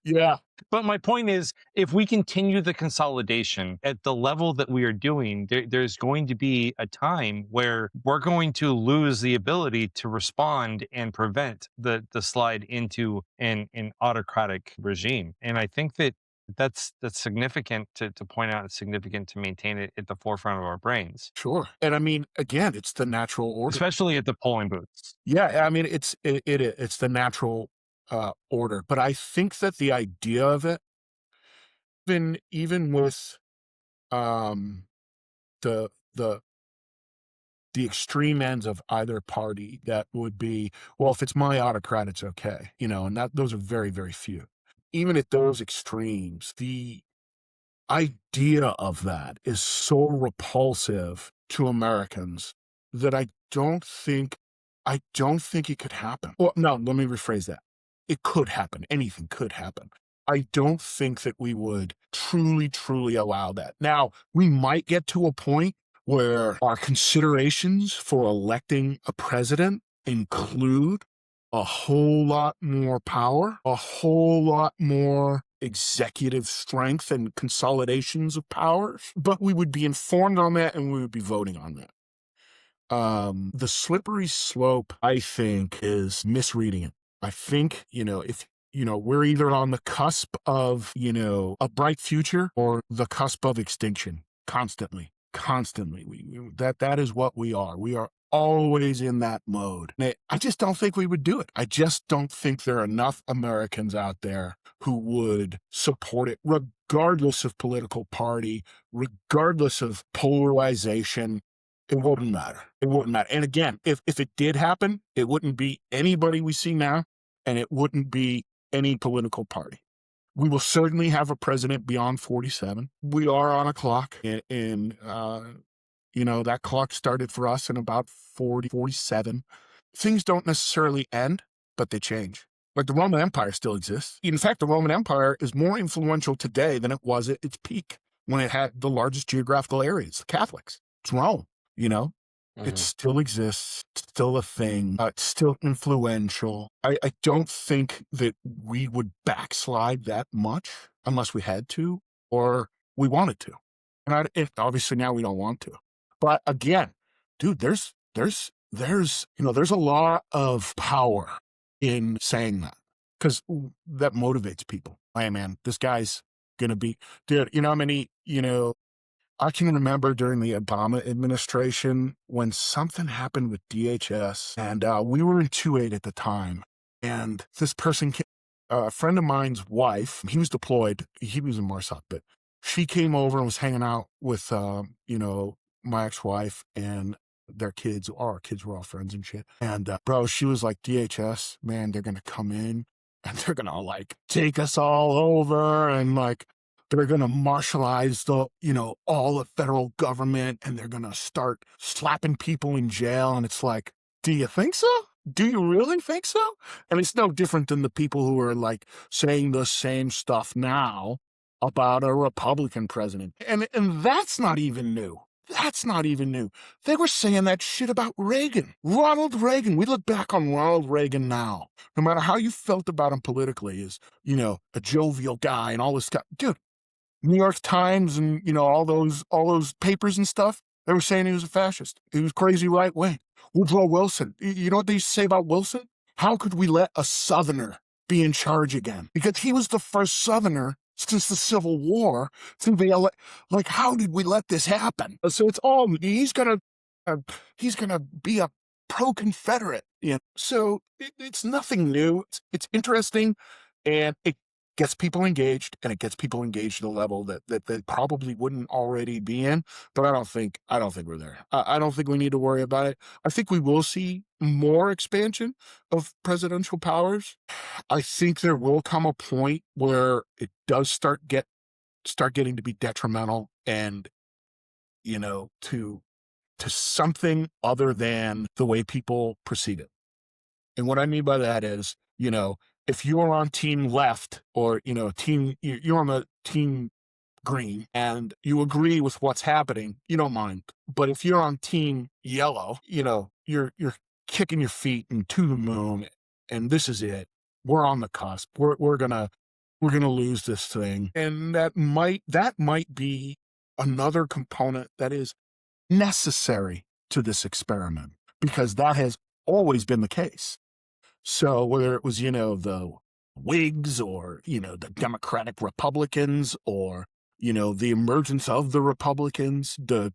Yeah. But my point is, if we continue the consolidation at the level that we are doing, there's going to be a time where we're going to lose the ability to respond and prevent the slide into an autocratic regime. And I think that's significant to point out. It's significant to maintain it at the forefront of our brains, Sure. And I mean, again, it's the natural order. especially at the polling booths. Yeah, I mean, it's the natural order. But I think that the idea of it, even with um, the the the extreme ends of either party, that would be, well, if it's my autocrat, it's okay, and that those are very, very few. Even at those extremes, the idea of that is so repulsive to Americans that I don't think it could happen. Well, no, let me rephrase that. It could happen. Anything could happen. I don't think that we would truly, truly allow that. Now, we might get to a point where our considerations for electing a president include a whole lot more power, a whole lot more executive strength and consolidations of powers, but we would be informed on that and we would be voting on that. The slippery slope, I think, is misreading it. I think, if, we're either on the cusp of, a bright future or the cusp of extinction constantly. That is what we are. We are always in that mode. And I just don't think we would do it. I just don't think there are enough Americans out there who would support it, regardless of political party, regardless of polarization. It wouldn't matter. It wouldn't matter. And again, if it did happen, it wouldn't be anybody we see now, and it wouldn't be any political party. We will certainly have a president beyond 47. We are on a clock, and that clock started for us in about 47. Things don't necessarily end, but they change. Like the Roman Empire still exists. In fact, the Roman Empire is more influential today than it was at its peak when it had the largest geographical areas, the Catholics. It's Rome, It still exists, it's still a thing, it's still influential. I don't think that we would backslide that much unless we had to or we wanted to. And obviously now we don't want to. But again, dude, there's a lot of power in saying that, because that motivates people. Hey man, this guy's gonna be, dude, I can remember during the Obama administration when something happened with DHS, and we were in 2.8 at the time. And this person, a friend of mine's wife, he was deployed. He was in Marsoc, but she came over and was hanging out with, my ex-wife and their kids. Our kids were all friends and shit. And bro, she was like, DHS, man, they're gonna come in and they're gonna like take us all over, and like they're gonna martialize all the federal government, and they're gonna start slapping people in jail. And it's like, do you think so? Do you really think so? And it's no different than the people who are like saying the same stuff now about a Republican president. And that's not even new. That's not even new. They were saying that shit about Reagan. Ronald Reagan. We look back on Ronald Reagan now. No matter how you felt about him politically, as, a jovial guy and all this stuff. Dude, New York Times and, all those papers and stuff, they were saying he was a fascist. He was crazy right wing. Woodrow Wilson. You know what they used to say about Wilson? How could we let a Southerner be in charge again? Because he was the first Southerner since the Civil War to be like, how did we let this happen? So it's all, he's gonna be a pro-Confederate. So it's nothing new. It's interesting, and it gets people engaged, and it gets people engaged at a level that they probably wouldn't already be in. But I don't think we're there. I don't think we need to worry about it. I think we will see more expansion of presidential powers. I think there will come a point where it does start getting to be detrimental, and to something other than the way people perceive it. And what I mean by that is, if you're on team left, or, you're on the team green and you agree with what's happening, you don't mind. But if you're on team yellow, you're kicking your feet into the moon, and this is it. We're on the cusp. We're gonna lose this thing. And that might be another component that is necessary to this experiment, because that has always been the case. So whether it was, the Whigs, or, the Democratic Republicans, or, the emergence of the Republicans, the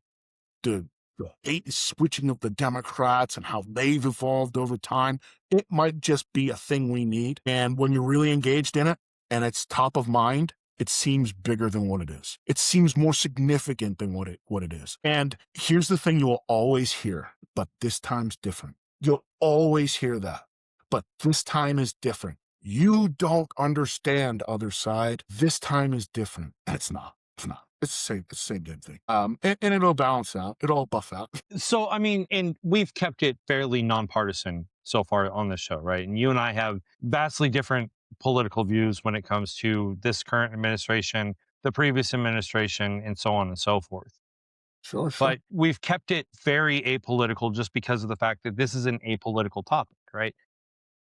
switching of the Democrats and how they've evolved over time, it might just be a thing we need. And when you're really engaged in it and it's top of mind, it seems bigger than what it is. It seems more significant than what it is. And here's the thing you will always hear, but this time's different. You'll always hear that. But this time is different. You don't understand, other side. This time is different. And it's not. It's the same damn thing. And it'll balance out. It'll all buff out. So, I mean, and we've kept it fairly nonpartisan so far on this show, right? And you and I have vastly different political views when it comes to this current administration, the previous administration, and so on and so forth. Sure. But we've kept it very apolitical just because of the fact that this is an apolitical topic, right?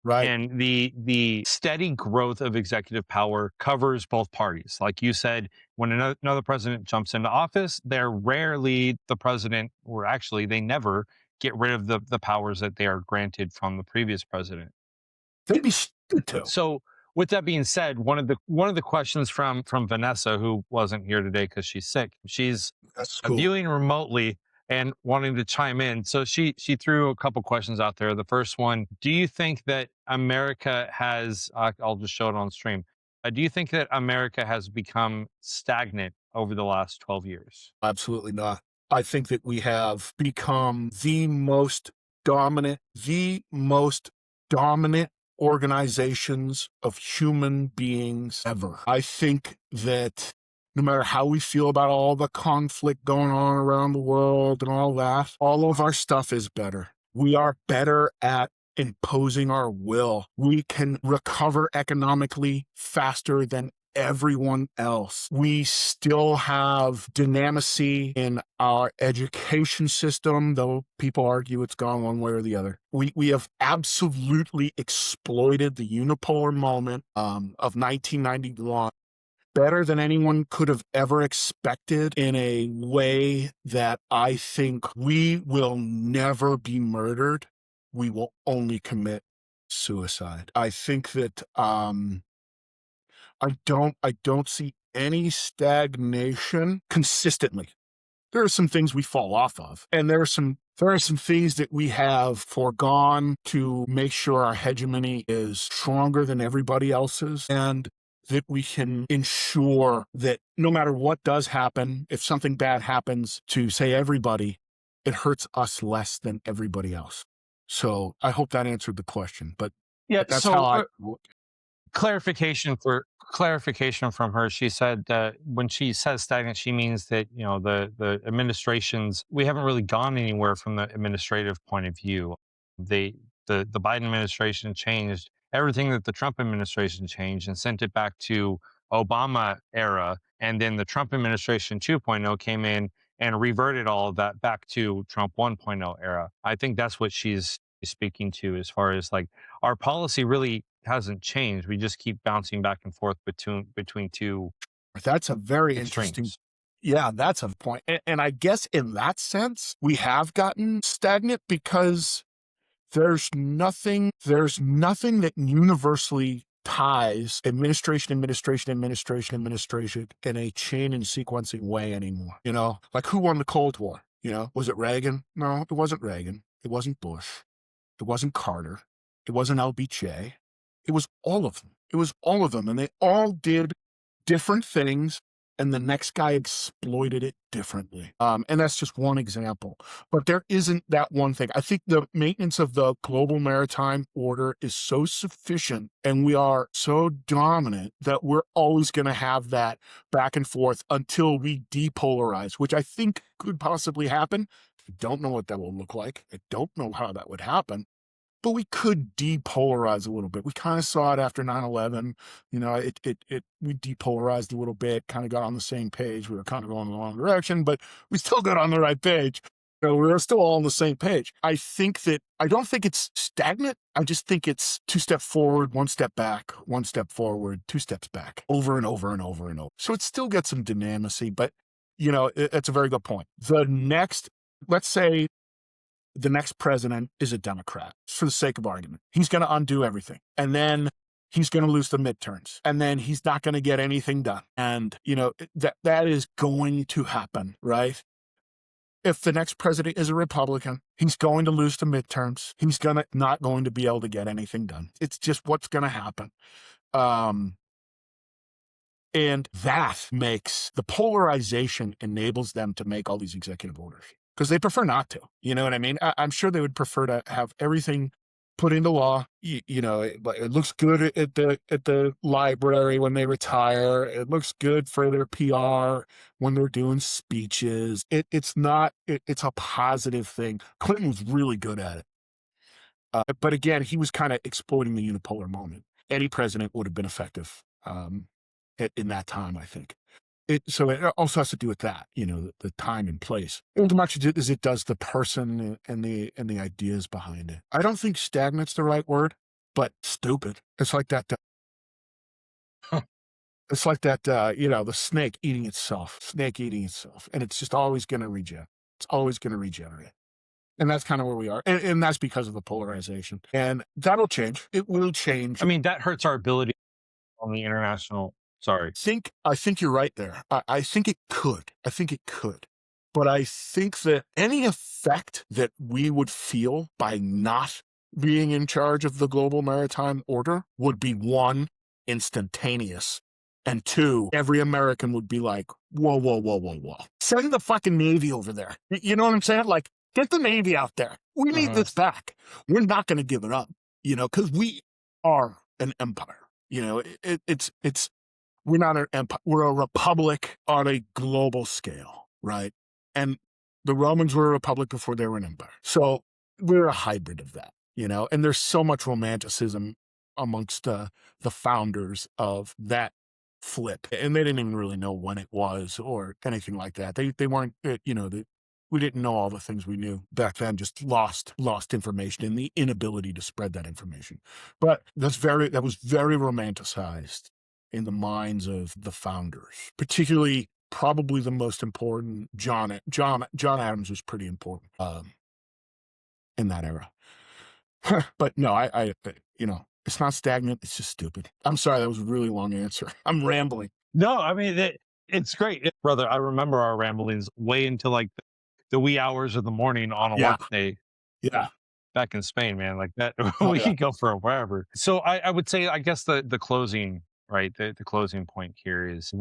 Right. And the steady growth of executive power covers both parties. Like you said, when another president jumps into office, they're rarely the president, or actually they never get rid of the powers that they are granted from the previous president. They'd be stupid too. So with that being said, one of the questions from Vanessa, who wasn't here today because she's sick, she's That's cool. viewing remotely and wanting to chime in. So she threw a couple questions out there. The first one: do you think that America has? I'll just show it on stream. Do you think that America has become stagnant over the last 12 years? Absolutely not. I think that we have become the most dominant organizations of human beings ever. I think that no matter how we feel about all the conflict going on around the world and all that, all of our stuff is better. We are better at imposing our will. We can recover economically faster than everyone else. We still have dynamisty in our education system, though people argue it's gone one way or the other. We have absolutely exploited the unipolar moment of 1991 better than anyone could have ever expected, in a way that I think we will never be murdered. We will only commit suicide. I think that I don't see any stagnation consistently. there are some things we fall off of. And there are some things that we have foregone to make sure our hegemony is stronger than everybody else's, and that we can ensure that no matter what does happen, if something bad happens to, say, everybody, it hurts us less than everybody else. So I hope that answered the question, but Yeah. that's how So I. clarification from her. She said that when she says stagnant, she means that the administrations, we haven't really gone anywhere from the administrative point of view. They the Biden administration changed everything that the Trump administration changed and sent it back to Obama era, and then the Trump administration 2.0 came in and reverted all of that back to Trump 1.0 era. I think that's what she's speaking to, as far as like our policy really hasn't changed. We just keep bouncing back and forth between two That's a very interesting. extremes. Yeah, that's a point. And I guess in that sense, we have gotten stagnant because there's nothing that universally ties administration in a chain and sequencing way anymore. Like who won the Cold War? Was it Reagan? No, it wasn't Reagan. It wasn't Bush. It wasn't Carter. It wasn't LBJ. It was all of them. It was all of them. And they all did different things, and the next guy exploited it differently. And that's just one example. But there isn't that one thing. I think the maintenance of the global maritime order is so sufficient, and we are so dominant that we're always going to have that back and forth until we depolarize, which I think could possibly happen. I don't know what that will look like. I don't know how that would happen. But we could depolarize a little bit. We kind of saw it after 9/11. We depolarized a little bit, kind of got on the same page. We were kind of going in the wrong direction, but we still got on the right page. We were still all on the same page. I don't think it's stagnant. I just think it's 2 steps forward, 1 step back, 1 step forward, 2 steps back, over and over and over and over. So it still gets some dynamicy, but it's a very good point. Let's say the next president is a Democrat, for the sake of argument. He's going to undo everything. And then he's going to lose the midterms. And then he's not going to get anything done. And, that is going to happen, right? If the next president is a Republican, he's going to lose the midterms. He's not going to be able to get anything done. It's just what's going to happen. And that makes the polarization enables them to make all these executive orders, because they prefer not to. You know what I mean? I'm sure they would prefer to have everything put into law. It looks good at the library when they retire. It looks good for their PR when they're doing speeches. It's a positive thing. Clinton was really good at it. But again, he was kind of exploiting the unipolar moment. Any president would have been effective in that time, I think. So it also has to do with that, the time and place, as much as it does the person and the ideas behind it. I don't think stagnant's the right word, but stupid. It's like that. It's like that. The snake eating itself, and it's just always going to regenerate. It's always going to regenerate. And that's kind of where we are. And that's because of the polarization. And that'll change. It will change. I mean, that hurts our ability on the international. Sorry. I think you're right there. I think it could. But I think that any effect that we would feel by not being in charge of the global maritime order would be, 1, instantaneous, and 2, every American would be like, whoa, whoa, whoa, whoa, whoa. Send the fucking Navy over there. You know what I'm saying? Like, get the Navy out there. We need this back. We're not going to give it up, because we are an empire. We're not an empire. We're a republic on a global scale, right? And the Romans were a republic before they were an empire. So we're a hybrid of that, and there's so much romanticism amongst the founders of that flip. And they didn't even really know when it was or anything like that. They weren't, we didn't know all the things we knew back then, just lost information and the inability to spread that information. But that was very romanticized in the minds of the founders, particularly probably the most important. John Adams was pretty important in that era. But no, I it's not stagnant. It's just stupid. I'm sorry, that was a really long answer. I'm rambling. No, I mean, It's great. Brother, I remember our ramblings way into like the wee hours of the morning on a Yeah, work day yeah, back in Spain, man. Like that, oh we yeah, could go for wherever. So I would say, I guess the closing, right? The closing point here is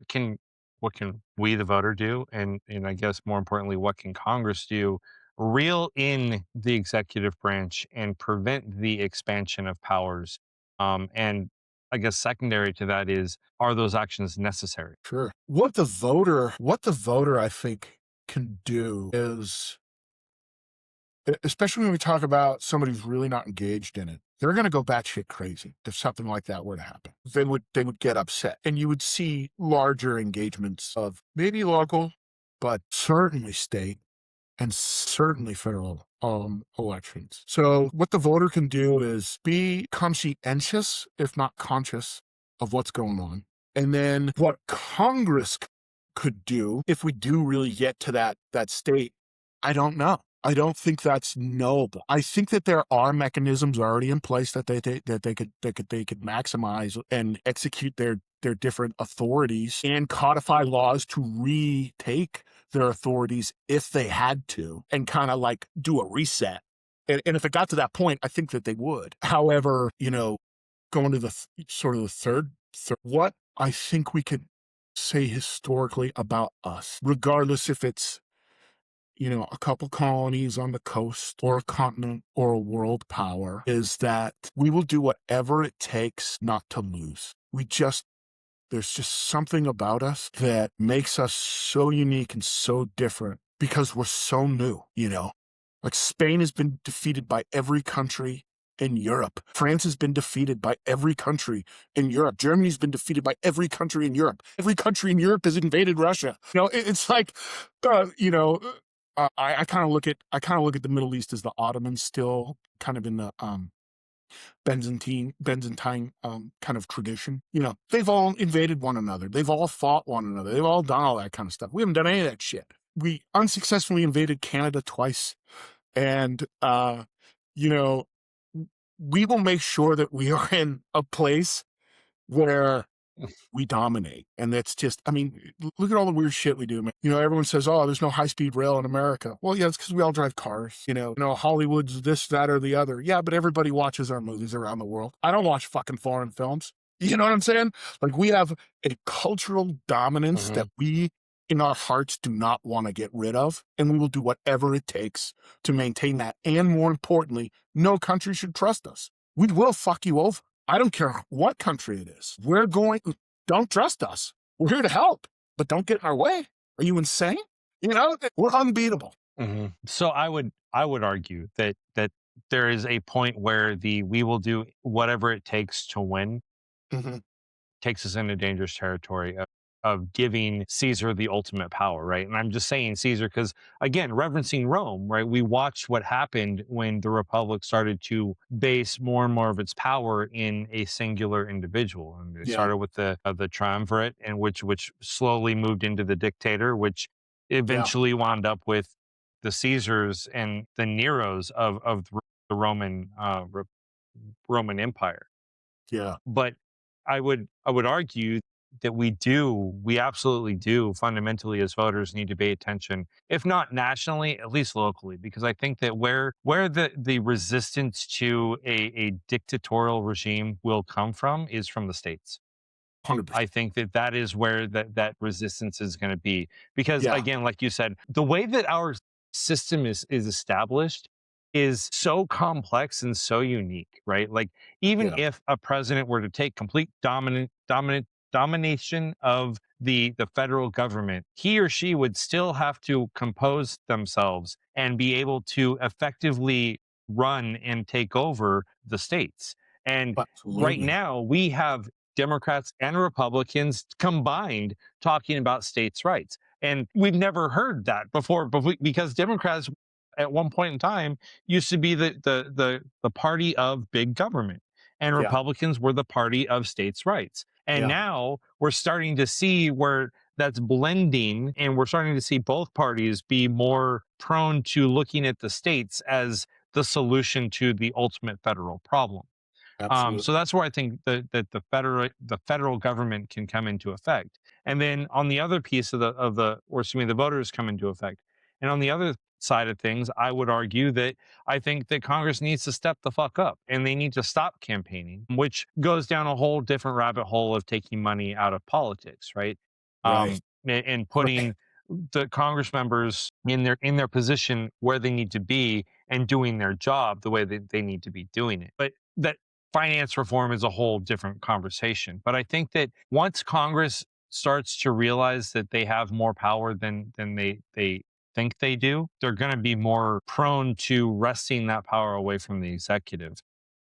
can what can we the voter do, and I guess more importantly, what can Congress do? Reel in the executive branch and prevent the expansion of powers. And I guess secondary to that is, are those actions necessary? sure. What the voter, I think, can do is, especially when we talk about somebody who's really not engaged in it, they're going to go batshit crazy if something like that were to happen. They would get upset, and you would see larger engagements of maybe local, but certainly state and certainly federal elections. So what the voter can do is be conscientious, if not conscious, of what's going on. And then what Congress could do, if we do really get to that state, I don't know. I don't think that's knowable. I think that there are mechanisms already in place that they could maximize and execute their different authorities and codify laws to retake their authorities if they had to, and kind of like do a reset. And if it got to that point, I think that they would. However, going to the sort of the third, what I think we could say historically about us, regardless if it's, a couple colonies on the coast or a continent or a world power, is that we will do whatever it takes not to lose. There's just something about us that makes us so unique and so different because we're so new. Like Spain has been defeated by every country in Europe. France has been defeated by every country in Europe. Germany's been defeated by every country in Europe. Every country in Europe has invaded Russia. It's like, I kind of look at the Middle East as the Ottomans, still kind of in the Byzantine kind of tradition. They've all invaded one another. They've all fought one another. They've all done all that kind of stuff. We haven't done any of that shit. We unsuccessfully invaded Canada twice. And, you know, we will make sure that we are in a place where we dominate. And that's just, I mean, look at all the weird shit we do, man. Everyone says, oh, there's no high-speed rail in America. Well, yeah, it's because we all drive cars. Hollywood's this, that, or the other. Yeah, but everybody watches our movies around the world. I don't watch fucking foreign films. You know what I'm saying? Like, we have a cultural dominance that we, in our hearts, do not want to get rid of. And we will do whatever it takes to maintain that. And more importantly, no country should trust us. We will fuck you over. I don't care what country it is. Don't trust us. We're here to help, but don't get in our way. Are you insane? We're unbeatable. So I would argue that there is a point where we will do whatever it takes to win Mhm. takes us into dangerous territory of giving Caesar the ultimate power, right? And I'm just saying Caesar because, again, reverencing Rome, right? We watched what happened when the Republic started to base more and more of its power in a singular individual, and it Yeah, started with the triumvirate, and which slowly moved into the dictator, which yeah, eventually wound up with the Caesars and the Neros of the Roman Empire. yeah. But I would argue that we absolutely do fundamentally as voters need to pay attention, if not nationally, at least locally, because I think that where the resistance to a dictatorial regime will come from is from the states. I 100%. think that is where that resistance is going to be, because Yeah, again, like you said, the way that our system is established is so complex and so unique, right? Like, even yeah. if a president were to take complete domination of the federal government, he or she would still have to compose themselves and be able to effectively run and take over the states. And right Absolutely. now we have Democrats and Republicans combined talking about states' rights. And we've never heard that before, because Democrats at one point in time used to be the party of big government, and Yeah, Republicans were the party of states' rights. And yeah. now we're starting to see where that's blending, and we're starting to see both parties be more prone to looking at the states as the solution to the ultimate federal problem. Absolutely. So that's where I think that the federal government can come into effect. And then on the other piece or excuse me, the voters come into effect. And on the other side of things, I would argue that I think that Congress needs to step the fuck up and they need to stop campaigning, which goes down a whole different rabbit hole of taking money out of politics, right? Right. And Right. putting the Congress members in their position where they need to be and doing their job the way that they need to be doing it. But that finance reform is a whole different conversation. But I think that once Congress starts to realize that they have more power than they think they do, they're going to be more prone to wresting that power away from the executive.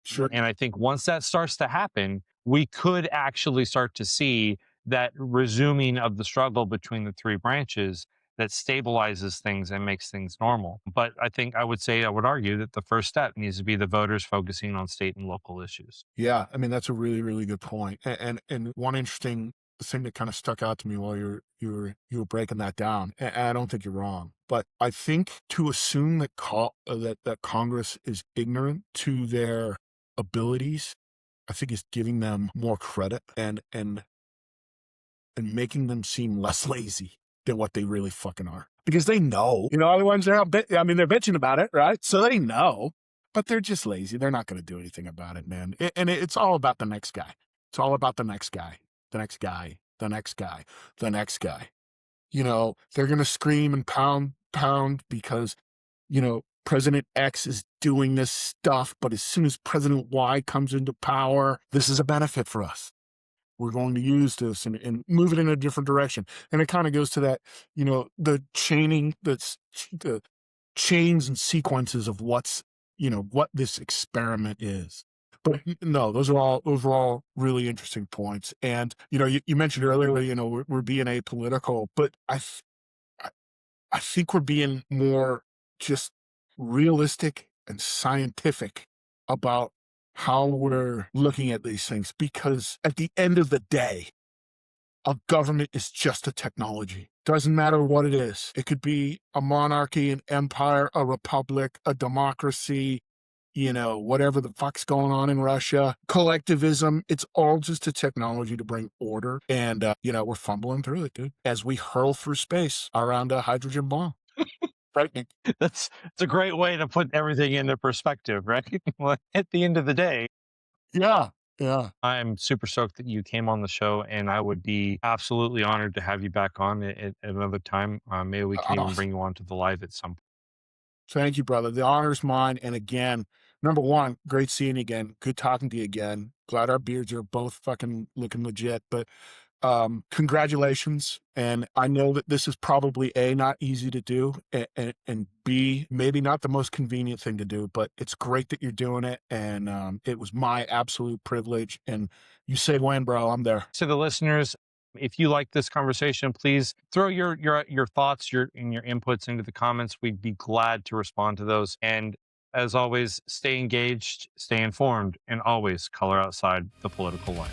Sure. And I think once that starts to happen, we could actually start to see that resuming of the struggle between the three branches that stabilizes things and makes things normal. But I would argue that the first step needs to be the voters focusing on state and local issues. Yeah, I mean, that's a really, really good point. And one interesting thing that kind of stuck out to me while you were breaking that down, and I don't think you're wrong, but I think to assume that that Congress is ignorant to their abilities, I think is giving them more credit and making them seem less lazy than what they really fucking are. Because they know, otherwise they're I mean, they're bitching about it, right? So they know, but they're just lazy. They're not going to do anything about it, man. And it's all about the next guy. It's all about the next guy, the next guy, the next guy, the next guy. They're going to scream and pound because, President X is doing this stuff, but as soon as President Y comes into power, this is a benefit for us. We're going to use this and move it in a different direction. And it kind of goes to that, the chaining, the chains and sequences of what this experiment is. But no, those are all really interesting points. And, you mentioned earlier, we're being apolitical, but I think we're being more just realistic and scientific about how we're looking at these things, because at the end of the day, a government is just a technology. Doesn't matter what it is. It could be a monarchy, an empire, a republic, a democracy, whatever the fuck's going on in Russia, collectivism. It's all just a technology to bring order. And, we're fumbling through it, dude, as we hurl through space around a hydrogen bomb. Frightening. That's a great way to put everything into perspective, right? Well, at the end of the day, Yeah. Yeah. I'm super stoked that you came on the show, and I would be absolutely honored to have you back on at another time. Maybe we can even Awesome. bring you on to the live at some point. Thank you, brother. The honor's mine. And again, number one, great seeing you again. Good talking to you again. Glad our beards are both fucking looking legit. But congratulations. And I know that this is probably A, not easy to do, and B, maybe not the most convenient thing to do, but it's great that you're doing it. And it was my absolute privilege. And you say when, bro, I'm there. To the listeners, if you like this conversation, please throw your thoughts, your inputs into the comments. We'd be glad to respond to those. And as always, stay engaged, stay informed, and always color outside the political line.